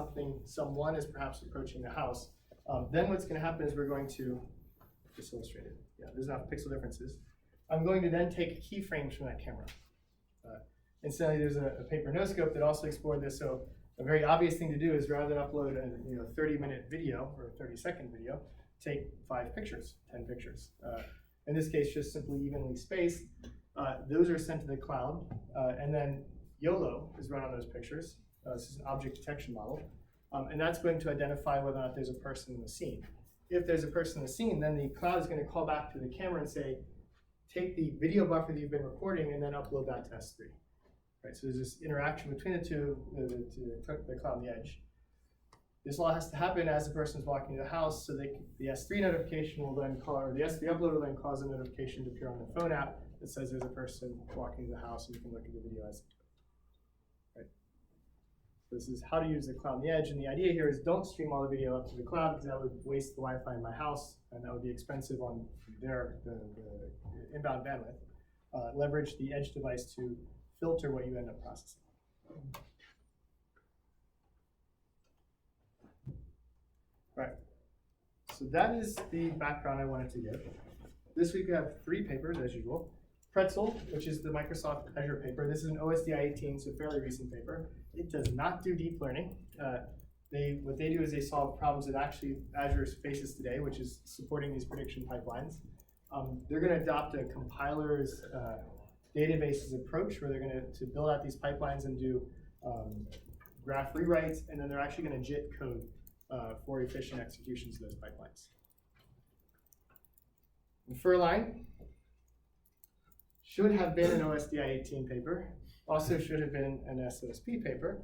someone is perhaps approaching the house, then what's going to happen is we're going to, just illustrate it. Yeah, there's enough pixel differences. I'm going to then take keyframes from that camera. Incidentally, there's a paper NoScope that also explored this. So a very obvious thing to do is rather than upload a 30-minute video or a 30-second video, take 5 pictures, 10 pictures. In this case, just simply evenly spaced. Those are sent to the cloud, and then YOLO is run on those pictures. This is an object detection model, and that's going to identify whether or not there's a person in the scene. If there's a person in the scene, then the cloud is going to call back to the camera and say, take the video buffer that you've been recording and then upload that to S3. Right, so there's this interaction between the two, the cloud and the edge. This all has to happen as the person's walking to the house, so the S3 notification will then call, or the S3 upload will then cause a notification to appear on the phone app that says there's a person walking to the house, and you can look at the video as it goes. This is how to use the cloud on the edge, and the idea here is don't stream all the video up to the cloud because that would waste the Wi-Fi in my house, and that would be expensive on the inbound bandwidth. Leverage the edge device to filter what you end up processing. Right. So that is the background I wanted to give. This week we have 3 papers as usual. Pretzel, which is the Microsoft Azure paper. This is an OSDI 18, so fairly recent paper. It does not do deep learning. What they do is they solve problems that actually Azure faces today, which is supporting these prediction pipelines. They're going to adopt a compiler's databases approach where they're going to build out these pipelines and do graph rewrites, and then they're actually going to JIT code for efficient executions of those pipelines. And Furline should have been an OSDI 18 paper, also should have been an SOSP paper.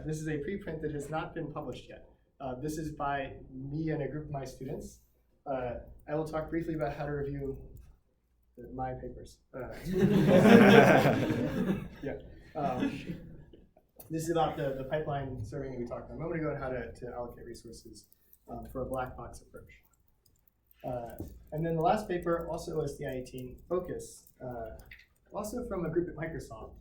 This is a preprint that has not been published yet. This is by me and a group of my students. I will talk briefly about how to review my papers. Yeah. This is about the pipeline serving that we talked about a moment ago and how to allocate resources for a black box approach. And then the last paper, also OSDI 18, Focus, also from a group at Microsoft.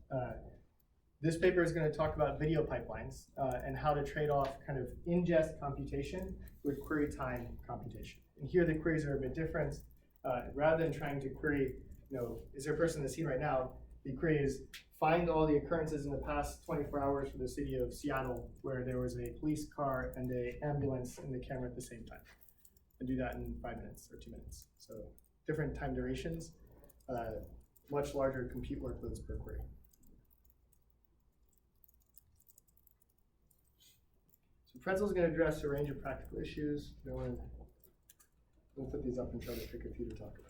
This paper is going to talk about video pipelines and how to trade off kind of ingest computation with query time computation. And here the queries are a bit different. Rather than trying to query, is there a person in the scene right now? The query is find all the occurrences in the past 24 hours for the city of Seattle where there was a police car and an ambulance in the camera at the same time. And do that in 5 minutes or 2 minutes. So different time durations, much larger compute workloads per query. So Pretzel is going to address a range of practical issues. We'll put these up and try to pick a few to talk about.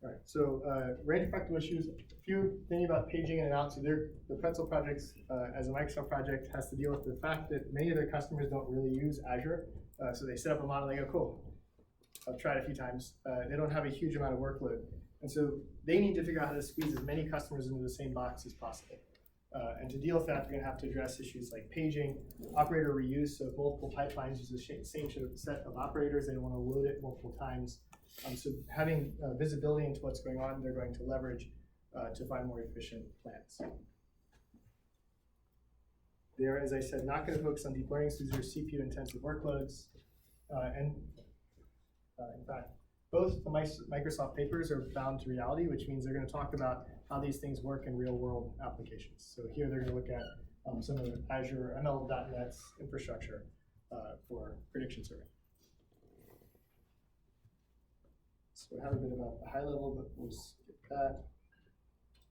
All right, so range of practical issues. A few things about paging in and out. So the Pretzel projects, as a Microsoft project, has to deal with the fact that many of their customers don't really use Azure. So they set up a model and they go, cool, I've tried a few times. They don't have a huge amount of workload. And so they need to figure out how to squeeze as many customers into the same box as possible. And to deal with that, they're going to have to address issues like paging, operator reuse. So if multiple pipelines use the same set of operators, they don't want to load it multiple times. So having visibility into what's going on, they're going to leverage to find more efficient plans. They're, as I said, not going to focus on deep learning, so these are CPU-intensive workloads. In fact, both the Microsoft papers are bound to reality, which means they're going to talk about how these things work in real-world applications. So here they're going to look at some of the Azure ML.NET's infrastructure for prediction serving. So we have a bit about the high level, but we'll skip that.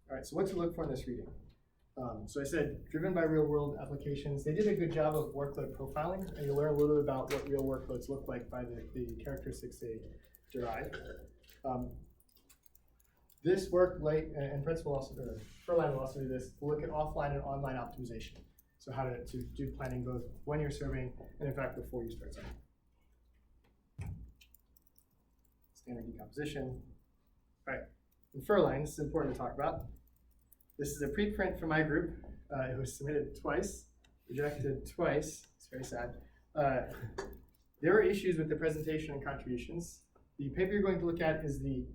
All right, so what to look for in this reading? So I said, driven by real-world applications. They did a good job of workload profiling, and you'll learn a little bit about what real workloads look like by the characteristics they derive. This work, and Principal also, Furline will also do this, we'll look at offline and online optimization. So how to do planning both when you're serving and in fact before you start serving. Standard decomposition. All right, in Furline, this is important to talk about. This is a preprint from my group. It was submitted twice, rejected twice. It's very sad. There are issues with the presentation and contributions. The paper you're going to look at is the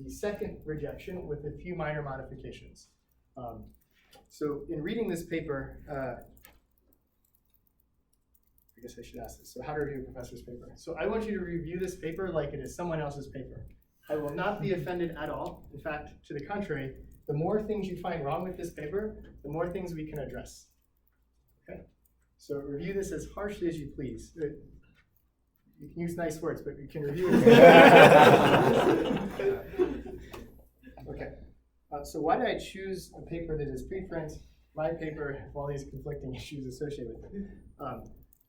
second rejection with a few minor modifications. So in reading this paper, I guess I should ask this. So how to review a professor's paper. So I want you to review this paper like it is someone else's paper. I will not be offended at all. In fact, to the contrary, the more things you find wrong with this paper, the more things we can address. Okay? So review this as harshly as you please. You can use nice words, but you can review it. Okay. So why did I choose a paper that is preprint, my paper, with all these conflicting issues associated with it?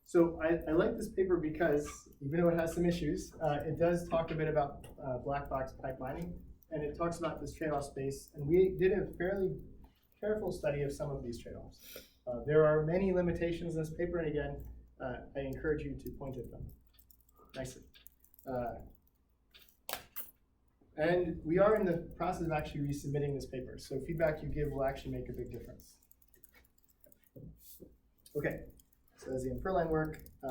So I like this paper because, even though it has some issues, it does talk a bit about black box pipelining, and it talks about this trade-off space. And we did a fairly careful study of some of these trade-offs. There are many limitations in this paper, and again, I encourage you to point at them nicely. And we are in the process of actually resubmitting this paper, so feedback you give will actually make a big difference. Okay, so as the infer line work, we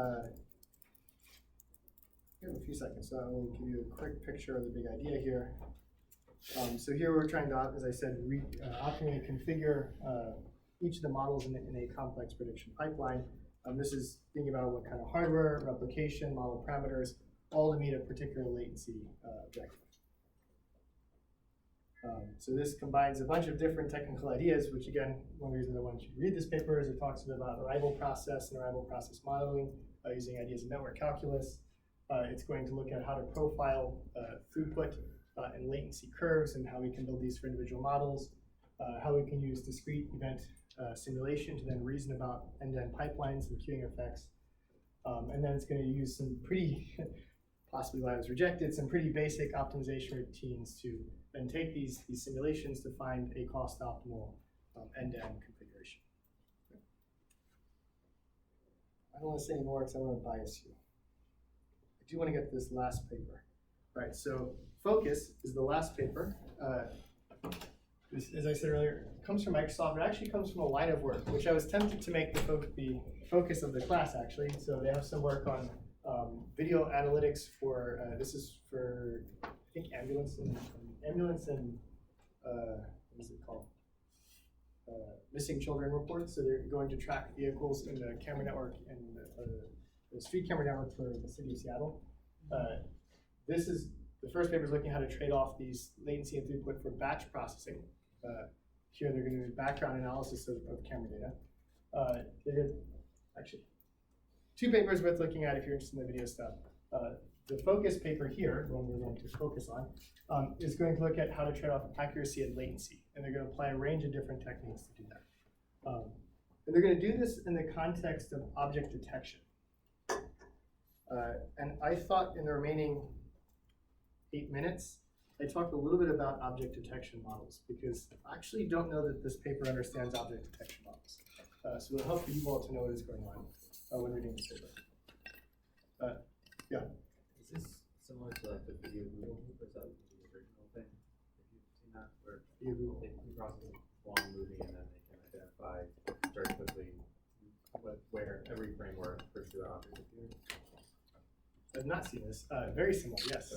have a few seconds, so I will give you a quick picture of the big idea here. So here we're trying to, as I said, optimally configure each of the models in a complex prediction pipeline. This is thinking about what kind of hardware, replication, model parameters, all to meet a particular latency objective. So this combines a bunch of different technical ideas, which again, one reason I wanted you to read this paper is it talks about arrival process and arrival process modeling using ideas of network calculus. It's going to look at how to profile throughput and latency curves and how we can build these for individual models, how we can use discrete event simulation to then reason about end-to-end pipelines and queuing effects. And then it's going to use some pretty, possibly why it was rejected, some pretty basic optimization routines to then take these simulations to find a cost-optimal end-to-end configuration. I don't want to say any more because I want to bias you. I do want to get to this last paper. All right, so Focus is the last paper. This, as I said earlier, comes from Microsoft. It actually comes from a line of work, which I was tempted to make the focus of the class, actually. So they have some work on video analytics for, this is for, I think, ambulance and what is it called? Missing children reports. So they're going to track vehicles in the camera network and the street camera network for the city of Seattle. This is, the first paper is looking at how to trade off these latency and throughput for batch processing. Here they're going to do background analysis of camera data. They did, actually, two papers worth looking at if you're interested in the video stuff. The Focus paper here, the one we're going to focus on, is going to look at how to trade off accuracy and latency. And they're going to apply a range of different techniques to do that. And they're going to do this in the context of object detection. And I thought in the remaining 8 minutes, I talked a little bit about object detection models because I actually don't know that this paper understands object detection models. So it'll help you all to know what is going on when reading this paper. Yeah. Is this similar to like the video Google, or is that the original thing? Have you seen that where they can process long moving and then they can identify very quickly where every framework refers to an object appears? I've not seen this. Very similar, yes.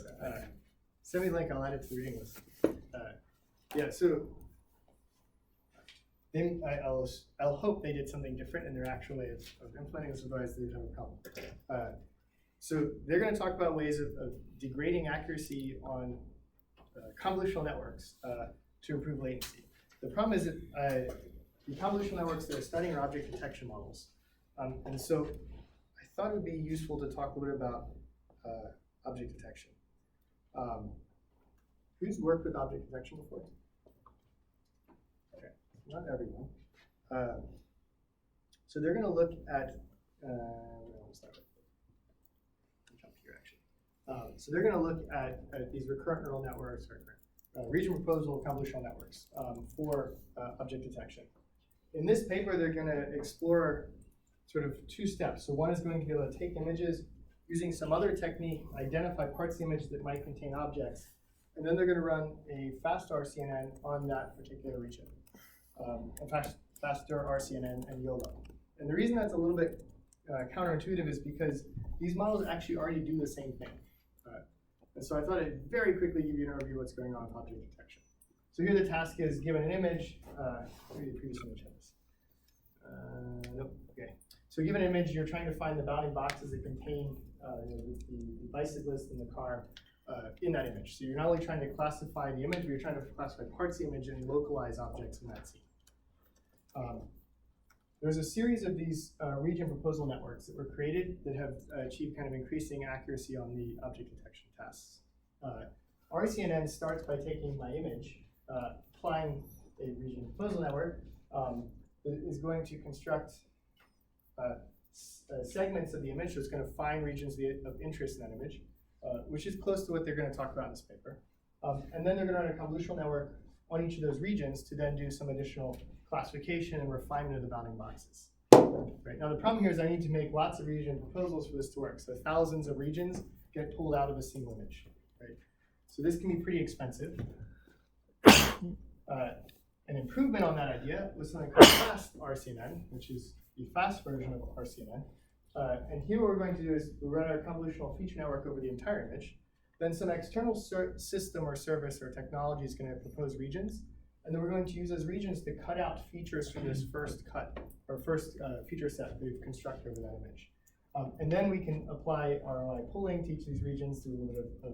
Send me the link, I'll add it to the reading list. Yeah, so then I'll hope they did something different in their actual way of implementing this, otherwise they'd have a problem. So they're going to talk about ways of degrading accuracy on convolutional networks to improve latency. The problem is that the convolutional networks that are studying are object detection models. And so I thought it would be useful to talk a little bit about object detection. Who's worked with object detection before? Okay, not everyone. So they're going to look at, so they're going to look at these recurrent neural networks, or region proposal convolutional networks for object detection. In this paper, they're going to explore sort of two steps. So one is going to be able to take images using some other technique, identify parts of the image that might contain objects, and then they're going to run a fast RCNN on that particular region. In fact, faster RCNN and YOLO. And the reason that's a little bit counterintuitive is because these models actually already do the same thing. And so I thought I'd very quickly give you an overview of what's going on with object detection. So here the task is given an image, maybe the previous image had this. Nope, okay. So given an image, you're trying to find the bounding boxes that contain the bicyclist in the car in that image. So you're not only trying to classify the image, but you're trying to classify parts of the image and localize objects in that scene. There's a series of these region proposal networks that were created that have achieved kind of increasing accuracy on the object detection tasks. RCNN starts by taking my image, applying a region proposal network that is going to construct segments of the image, so it's going to find regions of interest in that image, which is close to what they're going to talk about in this paper. And then they're going to run a convolutional network on each of those regions to then do some additional classification and refinement of the bounding boxes. Right. Now the problem here is I need to make lots of region proposals for this to work. So thousands of regions get pulled out of a single image. Right. So this can be pretty expensive. An improvement on that idea was something called fast RCNN, which is the fast version of RCNN. And here what we're going to do is we run our convolutional feature network over the entire image. Then some external system or service or technology is going to propose regions. And then we're going to use those regions to cut out features from this first cut, or first feature set that we've constructed over that image. And then we can apply ROI pooling to each of these regions, do a little bit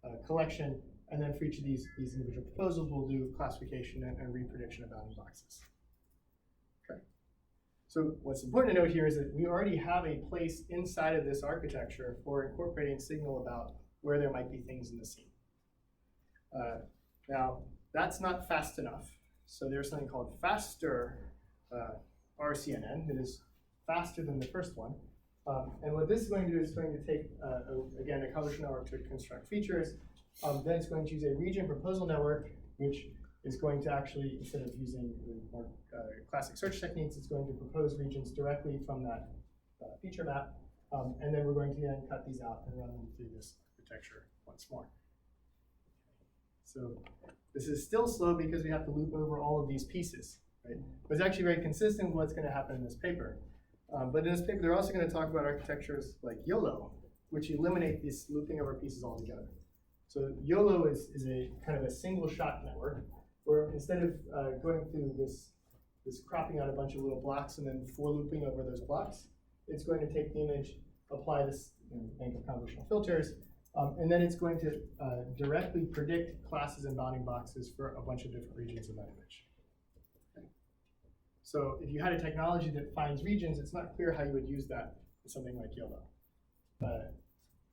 of collection, and then for each of these individual proposals, we'll do classification and reprediction of bounding boxes. Okay. So what's important to note here is that we already have a place inside of this architecture for incorporating signal about where there might be things in the scene. Now, that's not fast enough. So there's something called faster RCNN that is faster than the first one. And what this is going to do is going to take, again, a convolutional network to construct features. Then it's going to use a region proposal network, which is going to actually, instead of using the more classic search techniques, it's going to propose regions directly from that feature map. And then we're going to then cut these out and run them through this architecture once more. So this is still slow because we have to loop over all of these pieces, right? But it's actually very consistent with what's going to happen in this paper. But in this paper, they're also going to talk about architectures like YOLO, which eliminate this looping over pieces altogether. So YOLO is a kind of a single shot network where instead of going through this cropping out a bunch of little blocks and then for looping over those blocks, it's going to take the image, apply this bank of convolutional filters, and then it's going to directly predict classes and bounding boxes for a bunch of different regions of that image. Okay. So if you had a technology that finds regions, it's not clear how you would use that in something like YOLO.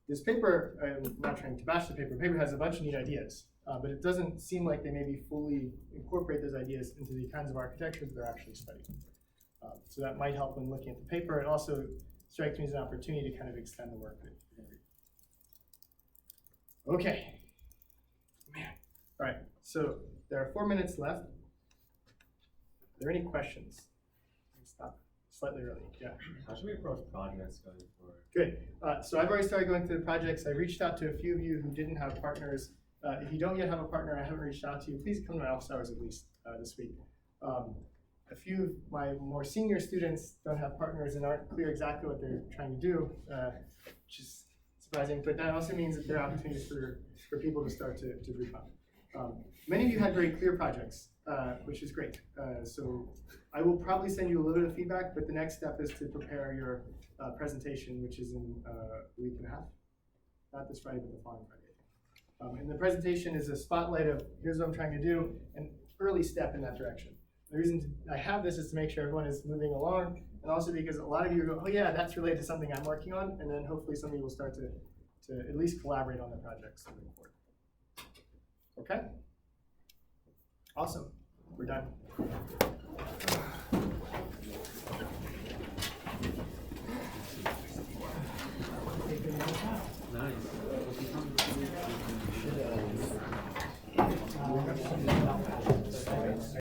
This paper, I'm not trying to bash the paper has a bunch of neat ideas, but it doesn't seem like they maybe fully incorporate those ideas into the kinds of architectures they're actually studying. So that might help when looking at the paper. It also strikes me as an opportunity to kind of extend the work that you're going to read. Okay. Man. All right, so there are 4 minutes left. Are there any questions? Stop slightly early, yeah. How should we approach projects going forward? Good. So I've already started going through the projects. I reached out to a few of you who didn't have partners. If you don't yet have a partner, I haven't reached out to you, please come to my office hours at least this week. A few of my more senior students don't have partners and aren't clear exactly what they're trying to do, which is surprising, but that also means that there are opportunities for people to start to group up. Many of you had very clear projects, which is great. So I will probably send you a little bit of feedback, but the next step is to prepare your presentation, which is in a week and a half. Not this Friday, but the following Friday. And the presentation is a spotlight of here's what I'm trying to do, an early step in that direction. The reason I have this is to make sure everyone is moving along, and also because a lot of you go, oh yeah, that's related to something I'm working on, and then hopefully some of you will start to at least collaborate on the projects moving forward. Okay? Awesome. We're done.